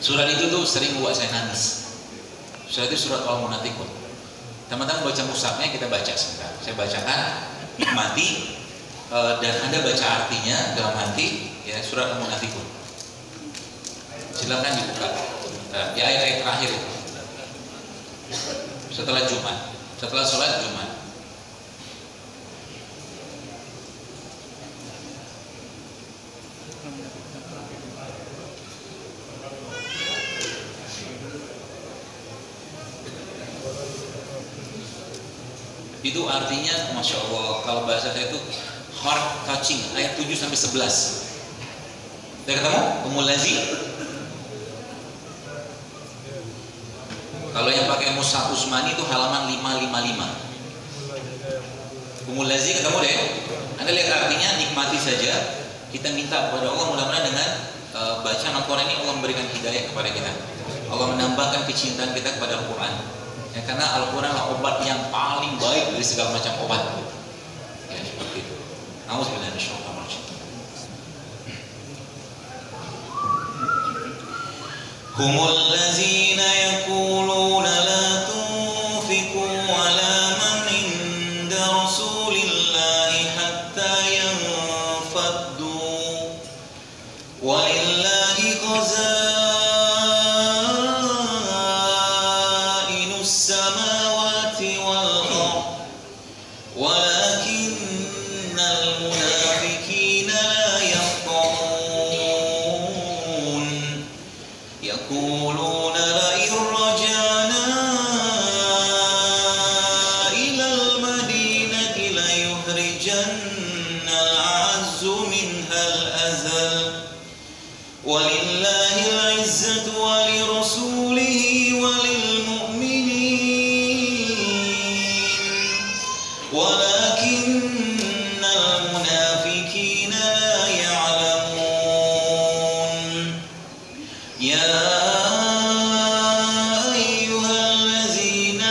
Surat itu tuh sering membuat saya nangis. Surat itu surat Al-Munafiqun. Teman-teman baca mushafnya, kita baca sebentar. Saya bacakan, nikmati, dan Anda baca artinya dalam hati, ya, surat Al-Munafiqun. Silakan dibuka. Di ayat-ayat terakhir itu. Setelah Jumat, setelah sholat Jumat. Itu artinya, Masya Allah, kalau bahasa saya itu heart touching, ayat 7 sampai 11. Udah ketemu? Umulazi. Kalau yang pakai mushaf Usmani itu halaman 555. Umulazi ketemu deh. Anda lihat artinya, nikmati saja. Kita minta kepada Allah, mudah-mudahan dengan bacaan Al-Quran ini Allah memberikan hidayah kepada kita. Allah menambahkan kecintaan kita kepada Al-Quran. Ya, karena Al-Quran adalah obat yang paling baik dari segala macam obat. Ya, seperti itu. Nauzubillahi minasyaitonir rajim. Humul ladzina yaquluna la tunfiqu ala man inda Rasulillahi hatta yanfaddu walillahi khaza'inus samawati wal ardh walakinnal munafiqina la yafqahun yaquluna la in raja'na ilal madinati la yukhrijanna al-'azzu minha al-azal walillahil 'izzatu wa lirasulihi wa lil ولكن المنافقين لا يعلمون يا أيها الذين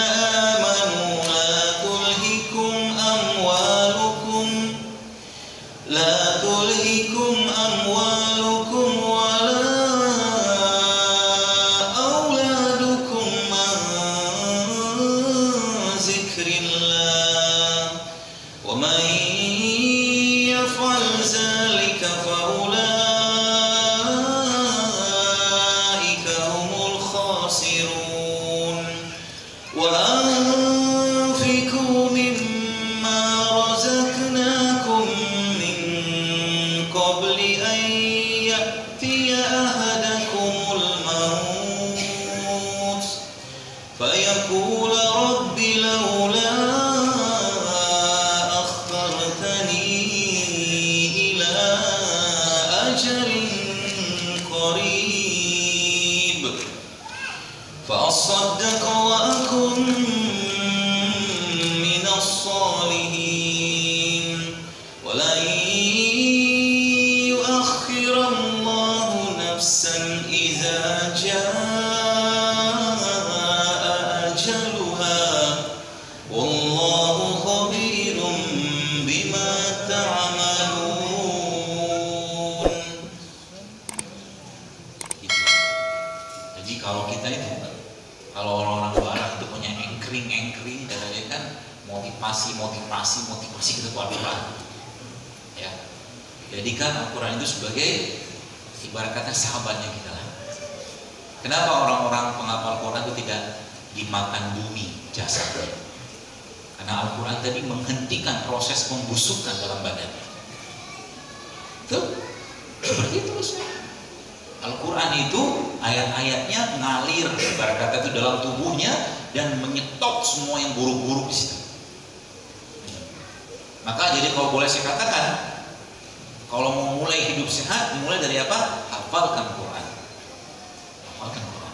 آمنوا لا تلهكم أموالكم ولا أولادكم عن ذكر الله ومن يفعل ذلك فأولئك هم الخاسرون وأنفقوا مما رزقناكم من قبل أن يأتي أحدكم الموت فيقول رب لولا فأصدق وأكن من الصالحين ولن يؤخر الله نفسا إذا جاء أجلها والله خبير بما تعملون. Jadi kalau kita itu, kalau orang-orang barat itu punya anchoring dan ada kan motivasi kita ke Al-Quran. Ya, jadikan Al-Quran itu sebagai ibarat kata sahabatnya kita lah. Kenapa orang-orang penghafal Quran itu tidak dimakan bumi jasadnya? Karena Al-Quran tadi menghentikan proses pembusukan dalam badannya. Tuh, seperti itu Ustaz. Al-Quran itu ayat-ayatnya ngalir ibarat kata itu dalam tubuhnya dan menyetop semua yang buruk-buruk di situ. Maka jadi kalau boleh saya katakan, kalau mau mulai hidup sehat, mulai dari apa? Hafalkan Quran. Hafalkan Quran.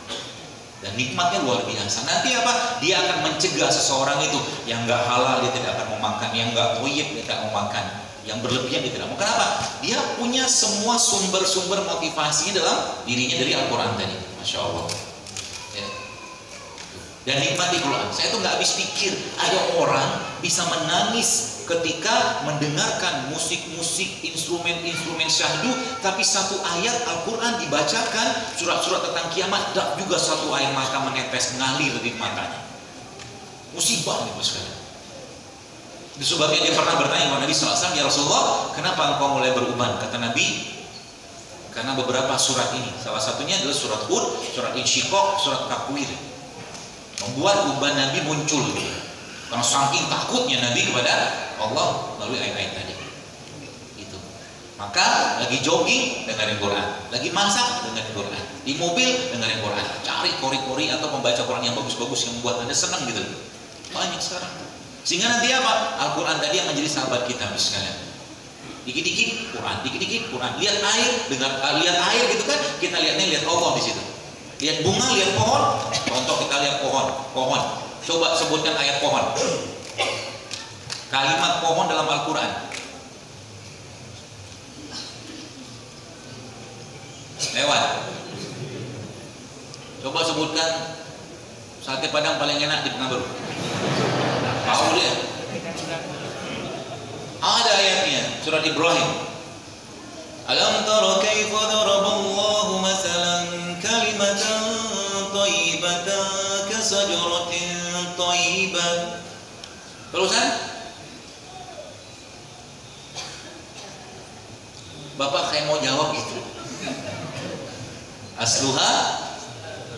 Dan nikmatnya luar biasa. Nanti apa? Dia akan mencegah seseorang itu yang nggak halal dia tidak akan memakan, yang nggak thayyib dia tidak mau makan, yang berlebihan dia tidak mau. Kenapa? Dia punya semua sumber-sumber motivasinya dalam dirinya dari Al-Quran tadi. Masya Allah. Ya. Dan nikmati Quran. Saya tuh nggak habis pikir ada orang bisa menangis ketika mendengarkan musik-musik, instrumen-instrumen syahdu, tapi satu ayat Al-Quran dibacakan, surat-surat tentang kiamat, dan juga satu air mata menetes mengalir di matanya. Musibah nih sekarang. Disebabnya dia pernah bertanya kepada Nabi SAW, ya Rasulullah, kenapa engkau mulai beruban? Kata Nabi, karena beberapa surat ini, salah satunya adalah surat Hud, surat Insyiqaq, surat Takwir, membuat uban Nabi muncul. Karena saking takutnya Nabi kepada Allah melalui ayat-ayat tadi. Itu. Maka lagi jogging dengerin Quran, lagi masak dengerin Quran, di mobil dengerin Quran, cari kori-kori atau pembaca Quran yang bagus-bagus yang membuat Anda senang gitu. Banyak sekarang. Sehingga nanti apa? Al-Quran tadi yang menjadi sahabat kita sekalian. Dikit-dikit Quran, dikit-dikit Quran. Lihat air, lihat air gitu kan? Kita lihat Allah di situ. Lihat bunga, lihat pohon. Contoh kita lihat pohon. Coba sebutkan ayat pohon. Kalimat pohon dalam Al-Quran. Lewat. Coba sebutkan sate padang paling enak di Pekanbaru. Tahu dia? Ada ayatnya, surat Ibrahim. Alam tara kaifa daraballahu masalan kalimatan thayyibatan kasajaratin thayyibah. Terusan. Bapak kayak mau jawab gitu. Asluha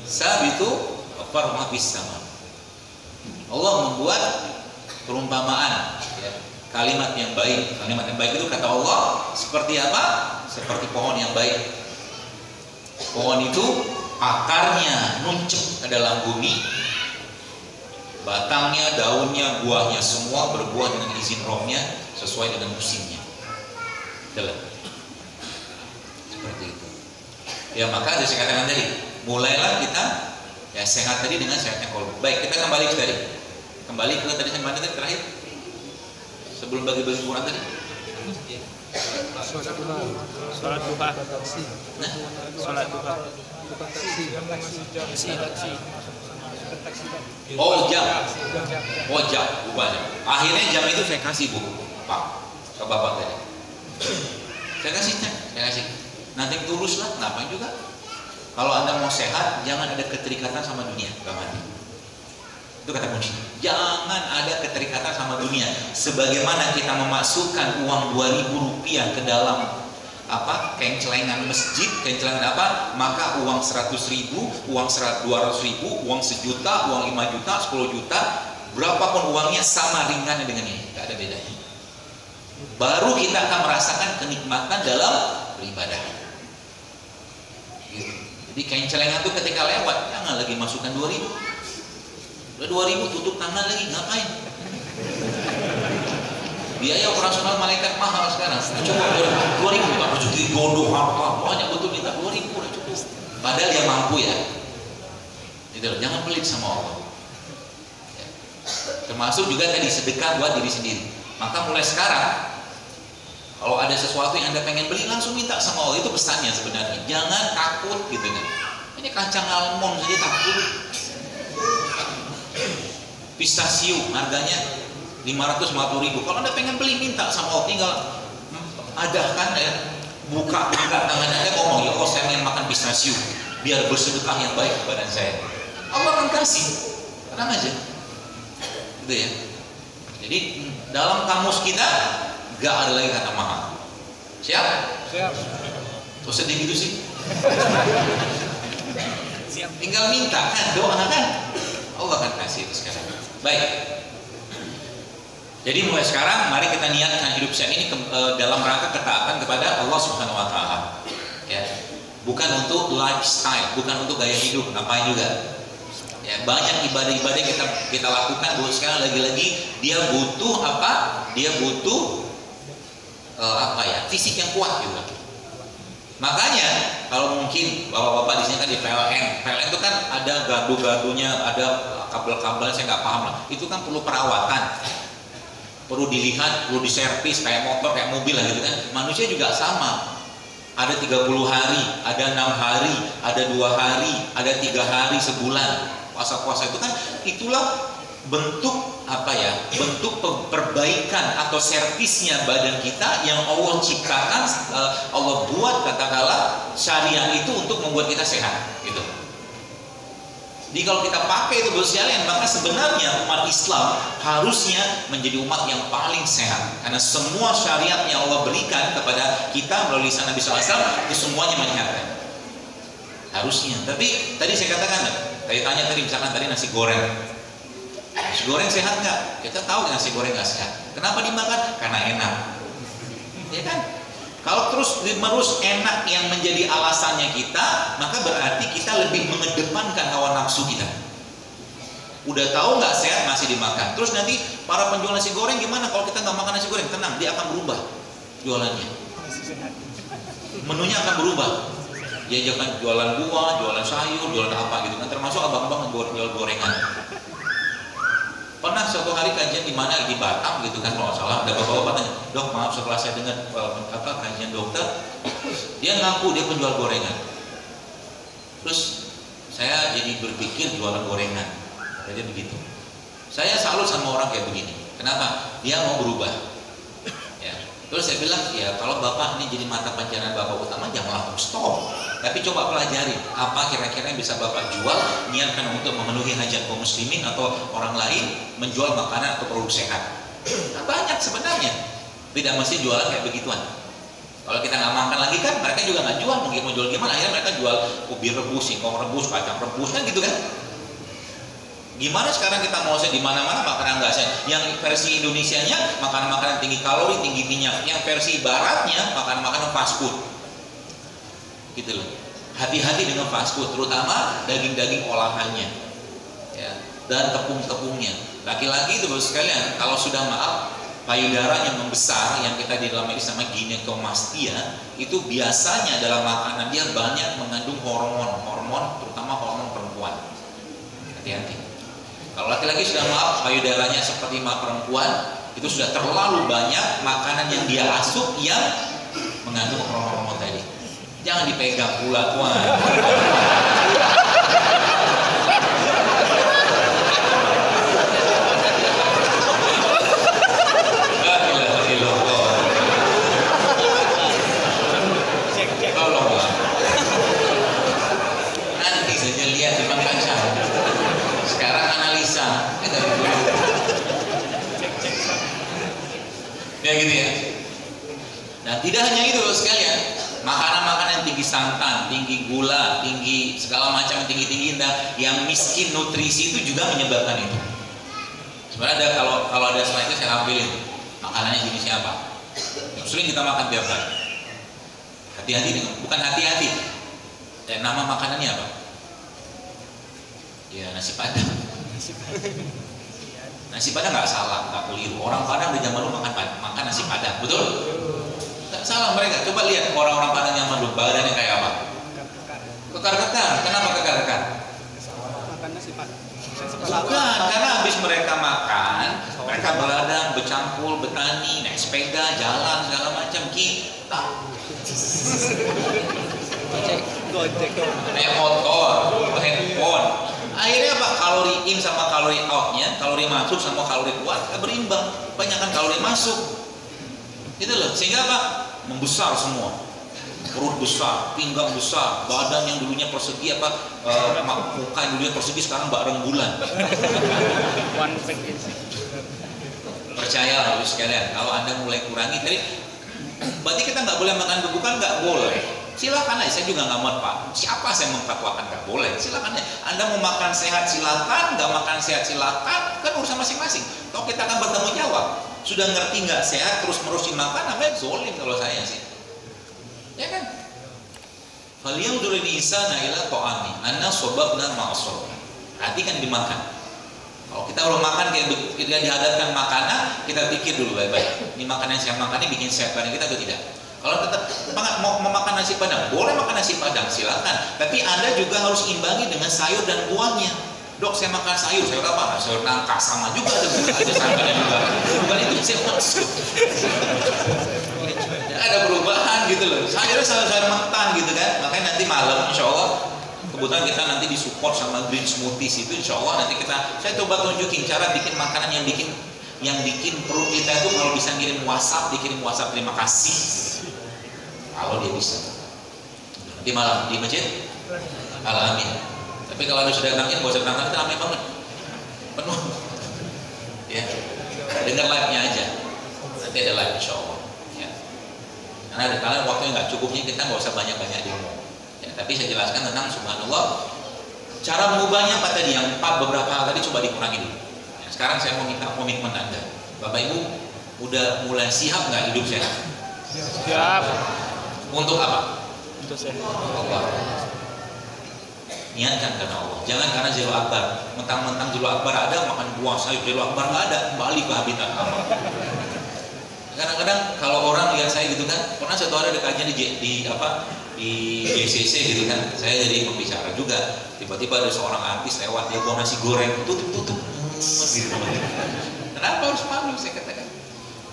sabitu farma bis sama. Allah membuat perumpamaan ya, kalimat yang baik. Kalimat yang baik itu kata Allah seperti apa? Seperti pohon yang baik. Pohon itu akarnya nuncep ke dalam bumi, batangnya, daunnya, buahnya semua berbuah dengan izin rohnya sesuai dengan musimnya. Jelas. Seperti itu. Ya maka saya katakan tadi, mulailah kita ya sehat tadi dengan sehatnya kolbu. Baik, kita kembali ke tadi. Kembali ke tadi yang mana tadi terakhir? Sebelum bagi-bagi Quran tadi. Sholat duha. Nah, sholat duha. Oh jam. Bukan. Akhirnya jam itu saya kasih Bu, Pak, ke Bapak tadi. Saya kasih. Nanti tulus lah, ngapain juga. Kalau Anda mau sehat, jangan ada keterikatan sama dunia, Bang Andi. Itu kata kunci. Jangan ada keterikatan sama dunia. Sebagaimana kita memasukkan uang 2.000 rupiah ke dalam kengcelengan masjid, kengcelengan maka uang 100.000, uang 200.000, uang 1 juta, uang 5 juta, 10 juta, berapapun uangnya sama ringan dengan ini, tidak ada bedanya. Baru kita akan merasakan kenikmatan dalam beribadah. Gitu. Jadi kengcelengan itu ketika lewat, jangan lagi masukkan 2.000. Udah 2.000 tutup tangan lagi, ngapain? Biaya operasional malaikat mahal sekarang. Cukup 2.000 minta rezeki, jodoh, harta, banyak betul minta 2.000 udah cukup. Padahal dia mampu ya. Gitu loh, jangan pelit sama Allah. Ya. Termasuk juga tadi sedekah buat diri sendiri. Maka mulai sekarang kalau ada sesuatu yang Anda pengen beli, langsung minta sama Allah. Itu pesannya sebenarnya. Jangan takut gitu kan. Ini kacang almond saja takut. Pistasium harganya 550.000. Kalau Anda pengen beli, minta sama Allah. Tinggal adahkan ya, buka tangan Anda, ngomong, ya Allah saya ingin makan pistasium biar bersedekah yang baik kepada saya. Allah akan kasih. Tenang aja. Gitu ya. Jadi dalam kamus kita gak ada lagi kata mahal. Siap? Kok sedih gitu sih? Tinggal minta kan, doa kan, Allah akan kasih itu sekarang. Baik. Jadi mulai sekarang mari kita niatkan hidup sehat ini dalam rangka ketaatan kepada Allah Subhanahu wa taala. Ya. Bukan untuk lifestyle, bukan untuk gaya hidup, ngapain juga. Ya, banyak ibadah-ibadah kita lakukan, sekarang lagi-lagi dia butuh apa? Dia butuh fisik yang kuat juga. Makanya kalau mungkin bapak-bapak di sini kan di PLN itu kan ada gardu-gardunya, ada kabel-kabel, saya nggak paham lah. Itu kan perlu perawatan, perlu dilihat, perlu diservis kayak motor, kayak mobil lah gitu kan. Manusia juga sama. Ada 30 hari, ada 6 hari, ada 2 hari, ada 3 hari sebulan. Puasa-puasa itu kan itulah bentuk apa ya, bentuk perbaikan atau servisnya badan kita yang Allah ciptakan, Allah buat katakanlah syariah itu untuk membuat kita sehat gitu. Jadi kalau kita pakai itu sekalian, maka sebenarnya umat Islam harusnya menjadi umat yang paling sehat, karena semua syariat yang Allah berikan kepada kita melalui lisan Nabi SAW itu semuanya menyehatkan harusnya. Tapi tadi saya katakan, tadi tanya tadi misalkan tadi nasi goreng sehat nggak? Kita tahu nasi goreng nggak sehat. Kenapa dimakan? Karena enak, ya kan? Kalau terus menerus enak yang menjadi alasannya kita, maka berarti kita lebih mengedepankan hawa nafsu kita. Udah tahu nggak sehat masih dimakan. Terus nanti para penjual nasi goreng gimana kalau kita nggak makan nasi goreng? Tenang, dia akan berubah jualannya. Menunya akan berubah. Dia jangan jualan buah, jualan sayur, jualan apa gitu kan. Termasuk abang-abang jual gorengan. Pernah suatu hari kajian di mana di Batam gitu kan, kalau nggak salah ada bapak-bapak tanya, dok maaf setelah saya dengar kajian dokter, dia ngaku dia penjual gorengan. Terus saya jadi berpikir jualan gorengan, jadi begitu. Saya salut sama orang kayak begini. Kenapa? Dia mau berubah. Ya. Terus saya bilang, ya kalau bapak ini jadi mata pencarian bapak utama, jangan langsung stop. Tapi coba pelajari apa kira-kira yang bisa bapak jual, niatkan untuk memenuhi hajat kaum muslimin atau orang lain, menjual makanan atau produk sehat. Nah, banyak sebenarnya, tidak mesti jualan kayak begituan. Kalau kita nggak makan lagi kan, mereka juga nggak jual. Mungkin mau jual gimana? Akhirnya mereka jual ubi rebus, singkong rebus, kacang rebus kan gitu kan? Gimana sekarang kita mau di mana-mana makanan nggak sehat? Yang versi Indonesianya makanan-makanan tinggi kalori, tinggi minyak. Yang versi Baratnya makanan-makanan fast food. Gitu loh. Hati-hati dengan fast food, terutama daging-daging olahannya, ya, dan tepung-tepungnya. Laki-laki itu bos sekalian, kalau sudah payudaranya membesar, yang kita di dalam medis nama ginekomastia, itu biasanya dalam makanan dia banyak mengandung hormon, terutama hormon perempuan. Hati-hati. Kalau laki-laki sudah payudaranya seperti perempuan, itu sudah terlalu banyak makanan yang dia asup yang mengandung hormon tadi. Jangan dipegang pula tuan. Tolonglah. Nanti saja lihat di kaca. Sekarang analisa. Ya gitu ya. Nah tidak hanya itu sekalian. Makanan-makanan yang tinggi santan, tinggi gula, tinggi segala macam yang tinggi-tinggi, yang miskin nutrisi itu juga menyebabkan itu. Sebenarnya ada kalau ada slide itu saya ambilin makanannya jenisnya apa. Yang sering kita makan tiap hari. Hati-hati dengan, bukan hati-hati. Nama makanannya apa? Ya nasi padang. Nasi padang nggak salah, nggak keliru. Orang Padang di zaman dulu makan nasi padang, betul? Salah mereka. Coba lihat orang-orang Padang yang dulu badannya kayak apa? Kekar-kekar. Kenapa kekar-kekar? Makan nasi padang. Bukan, karena habis mereka makan, mereka berladang, bercampur, bertani, naik sepeda, jalan segala macam. Kita Gojek. naik motor, handphone. Akhirnya apa? Kalori in sama kalori outnya, kalori masuk sama kalori keluar, berimbang. Banyak kan kalori masuk. Itu loh, sehingga apa? Membesar semua, perut besar, pinggang besar, badan yang dulunya persegi muka yang dulunya persegi sekarang bareng bulan. Percayalah sekalian, kalau anda mulai kurangi tadi, berarti kita nggak boleh makan bebukan, nggak boleh. Silakan aja, saya juga nggak mau pak. Siapa saya memfatwakan nggak boleh? Silakan aja. Anda mau makan sehat silakan, nggak makan sehat silakan, kan urusan masing-masing. Kalau kita akan bertanggung jawab. Sudah ngerti nggak sehat terus menerusin makan, namanya zolim kalau saya sih, ya kan? Faliyang durini insana ila to'ami, anna sobabna ma'asor. Hati kan dimakan. Kalau kita belum makan, kita dihadapkan makanan, kita pikir dulu baik-baik. Ini makanan yang saya makan ini bikin sehat badan kita atau tidak? Kalau tetap mau makan nasi padang, boleh makan nasi padang, silakan. Tapi Anda juga harus imbangi dengan sayur dan buahnya. Dok, saya makan sayur apa? Sayur nangka, sama juga ada sayurnya juga. Bukan itu saya maksud. Ada perubahan gitu loh. Sayurnya sayur mentah gitu kan. Makanya nanti malam insya Allah kebetulan kita nanti disupport sama Green Smoothies itu, insya Allah nanti saya coba tunjukin cara bikin makanan yang bikin perut kita itu kalau bisa dikirim WhatsApp terima kasih kalau dia bisa. Nanti malam di masjid Al-Amin. Tapi kalau sudah datangin gak usah datang, kita ramai banget, penuh ya. Dengar live-nya aja, nanti ada live insya Allah ya. Karena ada kalian waktunya nggak cukupnya, kita nggak usah banyak-banyak demo ya. Tapi saya jelaskan tentang subhanallah, cara mengubahnya apa tadi, yang beberapa hal tadi coba dikurangi dulu ya. Sekarang saya mau minta komitmen Anda, Bapak Ibu udah mulai siap nggak hidup sehat? Siap. Untuk apa? Untuk sehat. Allah. Niatkan karena Allah, jangan karena Zero Akbar. Mentang-mentang Zero Akbar ada, makan buah sayur. Zero Akbar nggak ada, kembali ke habitat amal. Kadang-kadang kalau orang lihat saya gitu kan, pernah satu hari ada kajian di JCC gitu kan, saya jadi pembicara juga. Tiba-tiba ada seorang artis lewat, dia bawa nasi goreng, tutup, gitu. Kenapa harus malu? Saya katakan,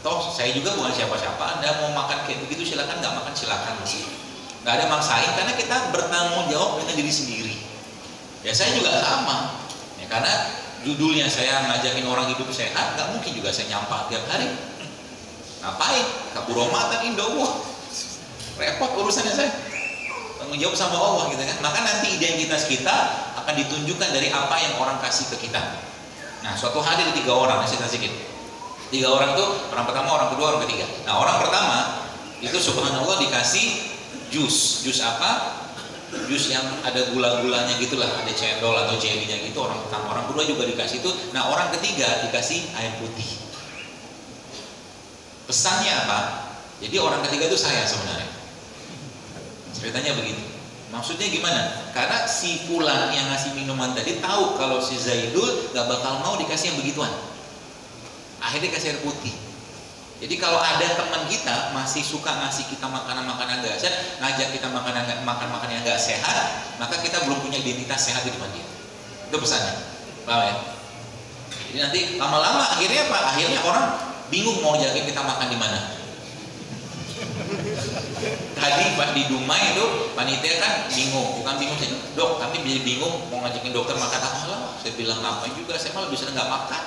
toh saya juga bukan siapa-siapa. Anda mau makan kayak begitu silakan, nggak makan silakan, nggak ada maksain, karena kita bertanggung jawab dengan diri sendiri. Ya saya juga sama, ya, karena judulnya saya ngajakin orang hidup sehat, nggak mungkin juga saya nyampah tiap hari. Ngapain? Kaburomatan Indowo, repot urusannya saya. Tanggung jawab sama Allah gitu kan. Maka nanti identitas kita akan ditunjukkan dari apa yang orang kasih ke kita. Nah, suatu hari ada 3 orang, saya sedikit. 3 orang tuh, orang pertama, orang kedua, orang ketiga. Nah, orang pertama itu subhanallah dikasih jus apa? Jus yang ada gula-gulanya gitulah, ada cendol atau jelinya gitu. Orang pertama, orang kedua juga dikasih itu. Nah, orang ketiga dikasih air putih. Pesannya apa? Jadi orang ketiga itu saya sebenarnya. Ceritanya begitu. Maksudnya gimana? Karena si fulan yang ngasih minuman tadi tahu kalau si Zaidul gak bakal mau dikasih yang begituan. Akhirnya kasih air putih. Jadi kalau ada teman kita masih suka ngasih kita makanan-makanan gak sehat, ngajak kita makan yang gak sehat, maka kita belum punya identitas sehat di depan dia. Itu pesannya. Paham ya? Jadi nanti lama-lama akhirnya apa? Akhirnya orang bingung mau ngajakin kita makan di mana. Tadi pas di Dumai itu panitia kan bingung, bukan bingung sih, dok kami jadi bingung mau ngajakin dokter makan apa lah. Saya bilang ngapain juga, saya malah bisa nggak makan.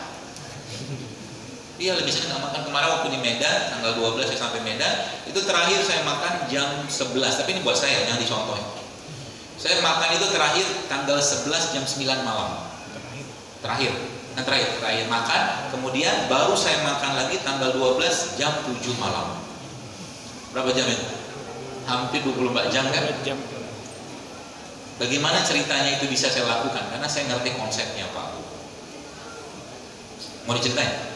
Iya lebih sering nggak makan. Kemarin waktu di Medan tanggal 12 saya sampai Medan, itu terakhir saya makan jam 11, tapi ini buat saya jangan dicontoh. Saya makan itu terakhir tanggal 11 jam 9 malam. Terakhir makan, kemudian baru saya makan lagi tanggal 12 jam 7 malam. Berapa jam itu? Hampir 24 jam kan? Jam. Bagaimana ceritanya itu bisa saya lakukan? Karena saya ngerti konsepnya Pak. Mau diceritain?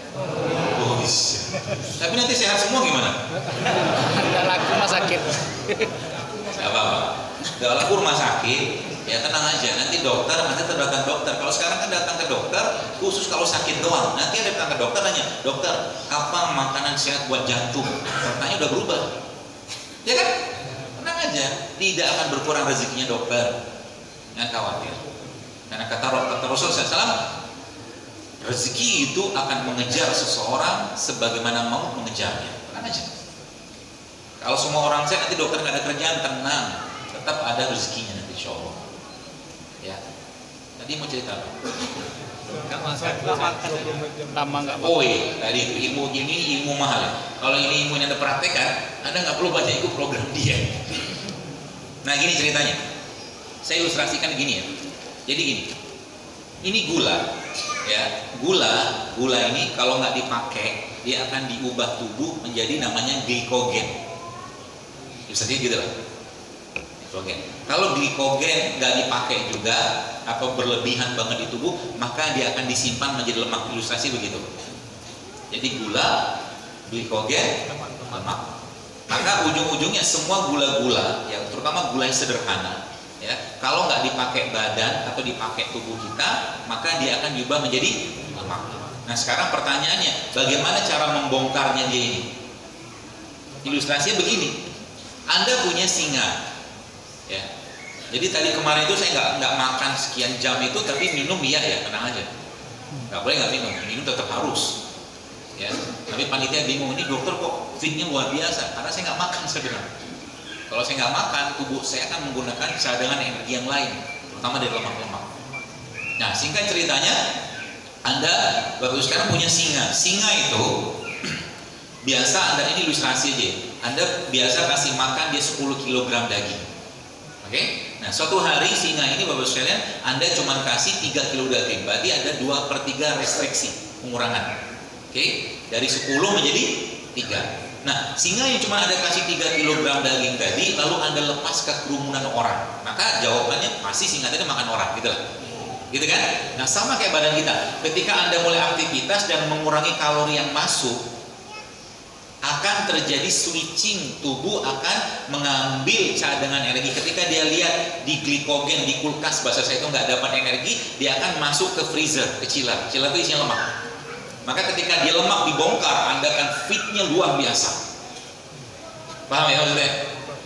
Oh bisa. Tapi nanti sehat semua gimana? Nggak laku rumah sakit. Gak apa-apa. Gak laku rumah sakit, ya tenang aja. Nanti datang dokter. Kalau sekarang kan datang ke dokter khusus kalau sakit doang. Nanti ada datang ke dokter nanya, dokter apa makanan sehat buat jantung? Pertanyaannya udah berubah. Ya kan? Tenang aja. Tidak akan berkurang rezekinya dokter. Jangan khawatir. Karena kata Rasulullah SAW, rezeki itu akan mengejar seseorang sebagaimana mau mengejarnya. Tenang aja. Kalau semua orang sehat nanti dokter nggak ada kerjaan, tenang, tetap ada rezekinya nanti insya Allah. Ya. Tadi mau cerita apa? Nggak makan. Lama nggak makan. Oh iya, tadi ilmu ini ilmu mahal. Ya? Kalau ini ilmu yang Anda praktekkan, Anda nggak perlu baca ikut program dia. Nah gini ceritanya. Saya ilustrasikan gini ya. Jadi gini. Ini gula, ya. Gula ini kalau nggak dipakai, dia akan diubah tubuh menjadi namanya glikogen. Bisa gitu lah. Glikogen. Kalau glikogen nggak dipakai juga atau berlebihan banget di tubuh, maka dia akan disimpan menjadi lemak. Ilustrasi begitu. Jadi gula, glikogen, lemak. Maka ujung-ujungnya semua gula-gula, yang terutama gula yang sederhana, ya, kalau nggak dipakai badan atau dipakai tubuh kita, maka dia akan diubah menjadi lemak. Nah sekarang pertanyaannya, bagaimana cara membongkarnya dia ini? Ilustrasinya begini. Anda punya singa, ya. Jadi tadi kemarin itu saya nggak makan sekian jam itu, tapi minum iya ya, tenang aja. Nggak boleh nggak minum tetap harus. Ya. Tapi panitia bingung, ini dokter kok fitnya luar biasa, karena saya nggak makan sebenarnya. Kalau saya nggak makan, tubuh saya akan menggunakan cadangan energi yang lain, terutama dari lemak-lemak. Nah, singkat ceritanya, Anda baru sekarang punya singa. Singa itu biasa Anda, ini ilustrasi aja, Anda biasa kasih makan dia 10 kg daging. Oke? Nah, suatu hari singa ini Bapak sekalian, Anda cuma kasih 3 kg daging, berarti ada 2/3 restriksi, pengurangan. Oke? Dari 10 menjadi 3. Nah, singa yang cuma Anda kasih 3 kg daging tadi, lalu Anda lepas ke kerumunan orang, maka jawabannya pasti singa tadi makan orang, gitu lah. Gitu kan? Nah, sama kayak badan kita. Ketika Anda mulai aktivitas dan mengurangi kalori yang masuk, akan terjadi switching, tubuh akan mengambil cadangan energi. Ketika dia lihat di glikogen, di kulkas bahasa saya itu nggak dapat energi, dia akan masuk ke freezer, ke chiller. Chiller itu isinya lemak. Maka ketika dia lemak dibongkar, Anda akan fitnya luar biasa. Paham ya maksudnya?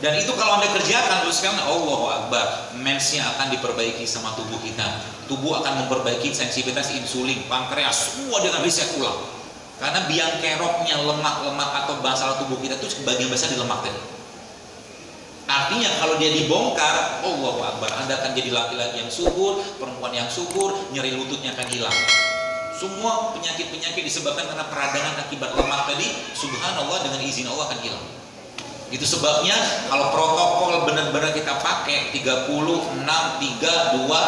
Dan itu kalau Anda kerjakan terus sekarang, Allahu Akbar, mensnya akan diperbaiki sama tubuh kita. Tubuh akan memperbaiki sensitivitas insulin, pankreas, semua dengan riset ulang. Karena biang keroknya lemak-lemak atau basal tubuh kita itu sebagian besar di lemak tadi. Artinya kalau dia dibongkar, Allahu Akbar, Anda akan jadi laki-laki yang subur, perempuan yang subur, nyeri lututnya akan hilang. Semua penyakit-penyakit disebabkan karena peradangan akibat lemak tadi, subhanallah dengan izin Allah akan hilang. Itu sebabnya kalau protokol benar-benar kita pakai 30, 6, 3, 2,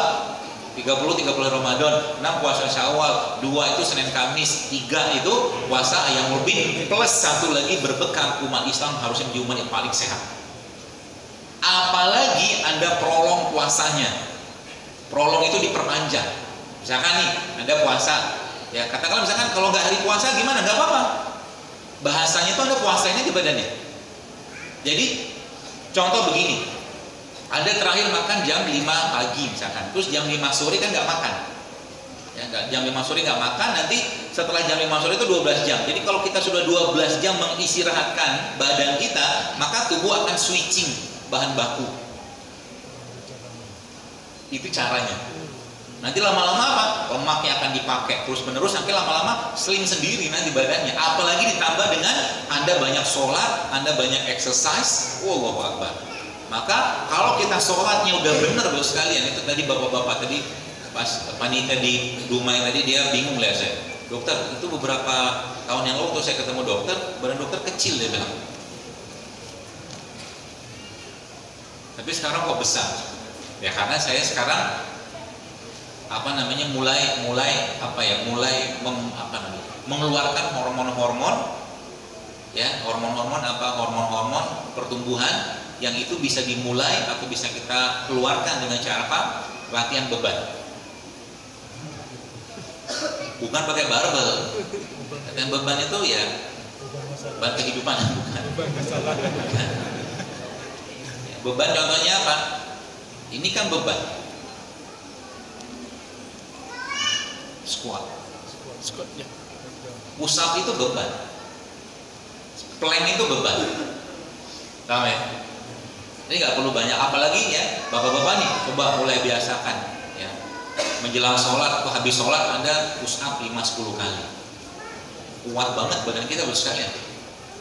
30 Ramadan, 6 puasa Syawal, 2 itu Senin Kamis, 3 itu puasa Ayyamul Bid, plus 1 lagi berbekal, umat Islam harusnya menjadi umat yang paling sehat. Apalagi Anda prolong puasanya. Prolong itu diperpanjang. Misalkan nih, Anda puasa, ya katakanlah misalkan kalau nggak hari puasa gimana? Nggak apa-apa. Bahasanya itu Anda puasanya di badannya. Jadi contoh begini, Anda terakhir makan jam 5 pagi misalkan, terus jam 5 sore kan nggak makan, ya, jam 5 sore nggak makan, nanti setelah jam 5 sore itu 12 jam. Jadi kalau kita sudah 12 jam mengistirahatkan badan kita, maka tubuh akan switching bahan baku. Itu caranya. Nanti lama-lama apa? Lemaknya akan dipakai terus menerus sampai lama-lama slim sendiri nanti badannya. Apalagi ditambah dengan Anda banyak sholat, Anda banyak exercise, Allahu Akbar. Maka kalau kita sholatnya udah benar Bapak sekalian, itu tadi bapak-bapak tadi pas panitia di Dumai tadi dia bingung lihat saya, dokter itu beberapa tahun yang lalu saya ketemu dokter, badan dokter kecil dia bilang, tapi sekarang kok besar? Ya karena saya sekarang mengeluarkan hormon-hormon, ya hormon-hormon pertumbuhan yang itu bisa dimulai atau bisa kita keluarkan dengan cara apa? Latihan beban. Bukan pakai barbel. Latihan beban itu ya beban kehidupan, bukan. Beban contohnya apa? Ini kan beban. Squat. Ya. Push up itu beban. Plank itu beban. Tahu ya? Ini nggak perlu banyak, apalagi ya bapak-bapak nih, coba mulai biasakan ya. Menjelang sholat atau habis sholat Anda push up 5-10 kali. Kuat banget badan kita Bapak sekalian.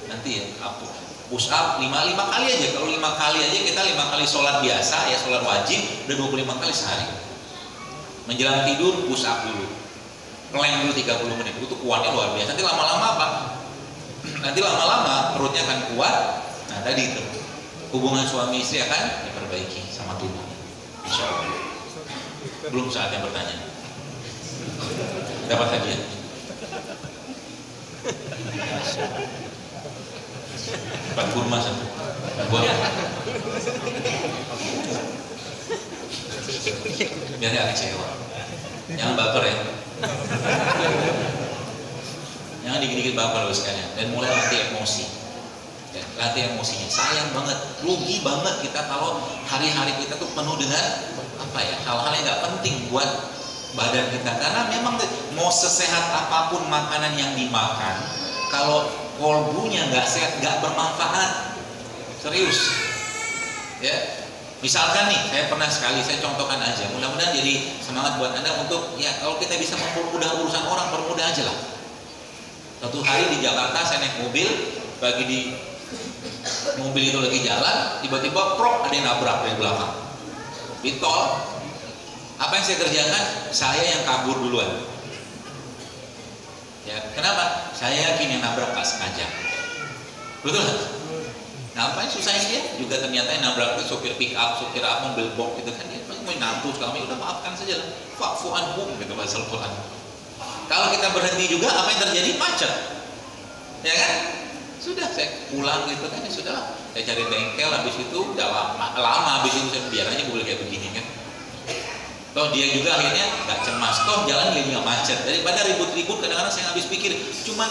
Nanti ya, push up 5 kali aja. Kalau 5 kali aja kita 5 kali sholat biasa ya, sholat wajib udah 25 kali sehari. Menjelang tidur push up dulu. Plank dulu 30 menit. Itu kuatnya luar biasa. Nanti lama-lama apa? Nanti lama-lama perutnya akan kuat. Nah, tadi itu hubungan suami istri akan diperbaiki sama tubuh. Insya Allah. Belum saatnya bertanya. Dapat hadiah. Dapat kurma satu. Buat. Biar nggak kecewa. Jangan baper ya. Jangan dikit-dikit baper loh sekalian. Dan mulai latih emosi. Ya, latih emosinya. Sayang banget, rugi banget kita kalau hari-hari kita tuh penuh dengan apa ya, hal-hal yang nggak penting buat badan kita. Karena memang mau sesehat apapun makanan yang dimakan, kalau kolbunya nggak sehat, nggak bermanfaat. Serius. Ya, misalkan nih, saya pernah sekali, saya contohkan aja. Mudah-mudahan jadi semangat buat Anda untuk ya kalau kita bisa mempermudah urusan orang, permudah aja lah. Suatu hari di Jakarta saya naik mobil, bagi di mobil itu lagi jalan, tiba-tiba prok ada yang nabrak dari belakang. Di tol, Apa yang saya kerjakan? Saya yang kabur duluan. Ya, kenapa? Saya yakin yang nabrak tak sengaja. Betul nggak? Ngapain susahin dia? Juga ternyata yang nabrak itu sopir pick up, sopir apa, mobil box gitu kan, dia mau nabrak kami, udah maafkan saja lah. Fa'fu anhum gitu bahasa Al-Quran. Kalau kita berhenti juga, apa yang terjadi? Macet, ya kan? Sudah saya pulang gitu kan, ya sudah. Saya cari bengkel, habis itu udah lama habis itu saya biar aja mobil kayak begini kan. Toh dia juga akhirnya nggak cemas, toh jalan dia nggak macet. Daripada ribut-ribut, kadang-kadang saya habis pikir, cuman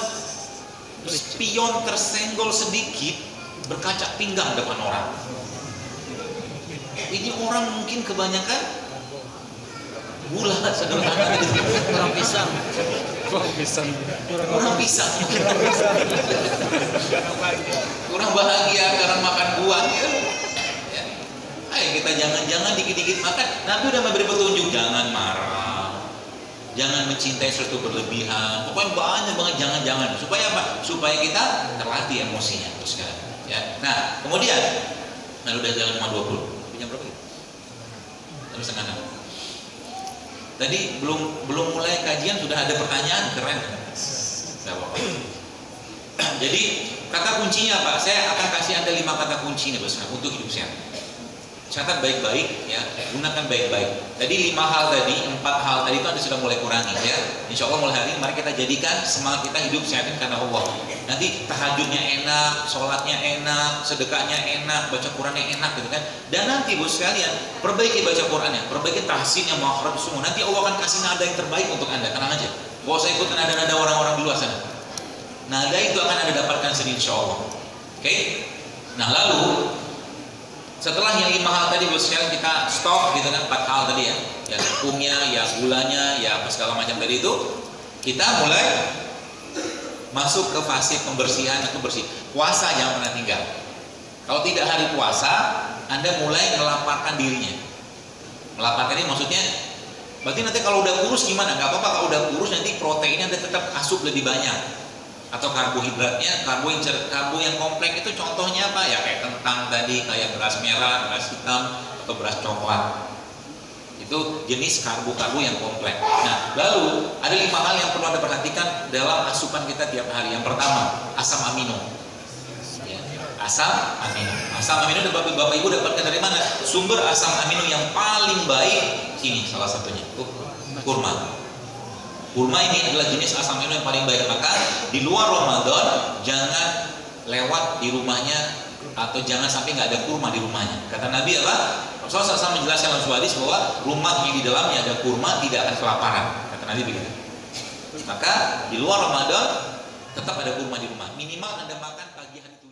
spion tersenggol sedikit berkaca pinggang depan orang. Ini orang mungkin kebanyakan gula sederhana, Kurang pisang. kurang bahagia karena makan buah. Ya. Ayo kita jangan dikit-dikit makan. Nabi udah memberi petunjuk, jangan marah, jangan mencintai sesuatu berlebihan. Pokoknya banyak banget jangan. Supaya apa? Supaya kita terlatih emosinya terus kan. Ya. Nah, kemudian udah jalan 5:20. Jam berapa ya? Terus setengah 6. Tadi belum mulai kajian sudah ada pertanyaan, keren. Jadi kata kuncinya Pak, saya akan kasih Anda 5 kata kunci nih Bos untuk hidup sehat. Catat baik-baik ya, gunakan baik-baik. Tadi 5 hal tadi, 4 hal tadi itu Anda sudah mulai kurangi ya. Insya Allah mulai hari ini mari kita jadikan semangat kita hidup sehatin karena Allah. Nanti tahajudnya enak, sholatnya enak, sedekahnya enak, baca Qurannya enak gitu kan. Dan nanti Bos sekalian, perbaiki baca Qurannya, perbaiki tahsinnya, makhraj semua. Nanti Allah akan kasih nada yang terbaik untuk Anda, tenang aja. Gak usah ikutin nada-nada orang-orang di luar sana. Nada itu akan Anda dapatkan sendiri insya Allah. Oke? Nah lalu setelah yang 5 hal tadi Bos sekalian kita stop gitu kan, 4 hal tadi ya, ya tepungnya, ya gulanya, ya apa segala macam tadi itu, kita mulai masuk ke fase pembersihan atau bersih. Puasa jangan pernah tinggal. Kalau tidak hari puasa, Anda mulai melaparkan dirinya. Melaparkan ini maksudnya, berarti nanti kalau udah kurus gimana? Gak apa-apa kalau udah kurus, nanti proteinnya Anda tetap asup lebih banyak. Atau karbohidratnya, karbo yang kompleks itu contohnya apa? Ya kayak kentang tadi, kayak beras merah, beras hitam, atau beras coklat. Itu jenis karbo-karbo yang kompleks. Nah, lalu ada 5 hal yang perlu Anda perhatikan dalam asupan kita tiap hari. Yang pertama, asam amino. Ya, asam amino. Asam amino Bapak Ibu dapatkan dari mana? Sumber asam amino yang paling baik ini salah satunya. Kurma. Kurma ini adalah jenis asam amino yang paling baik. Maka di luar Ramadan jangan lewat di rumahnya atau jangan sampai nggak ada kurma di rumahnya. Kata Nabi apa? Rasulullah SAW menjelaskan dalam sebuah hadis bahwa rumah yang di dalamnya ada kurma tidak akan kelaparan. Kata Nabi begitu. Maka di luar Ramadan tetap ada kurma di rumah. Minimal Anda makan pagi hari itu.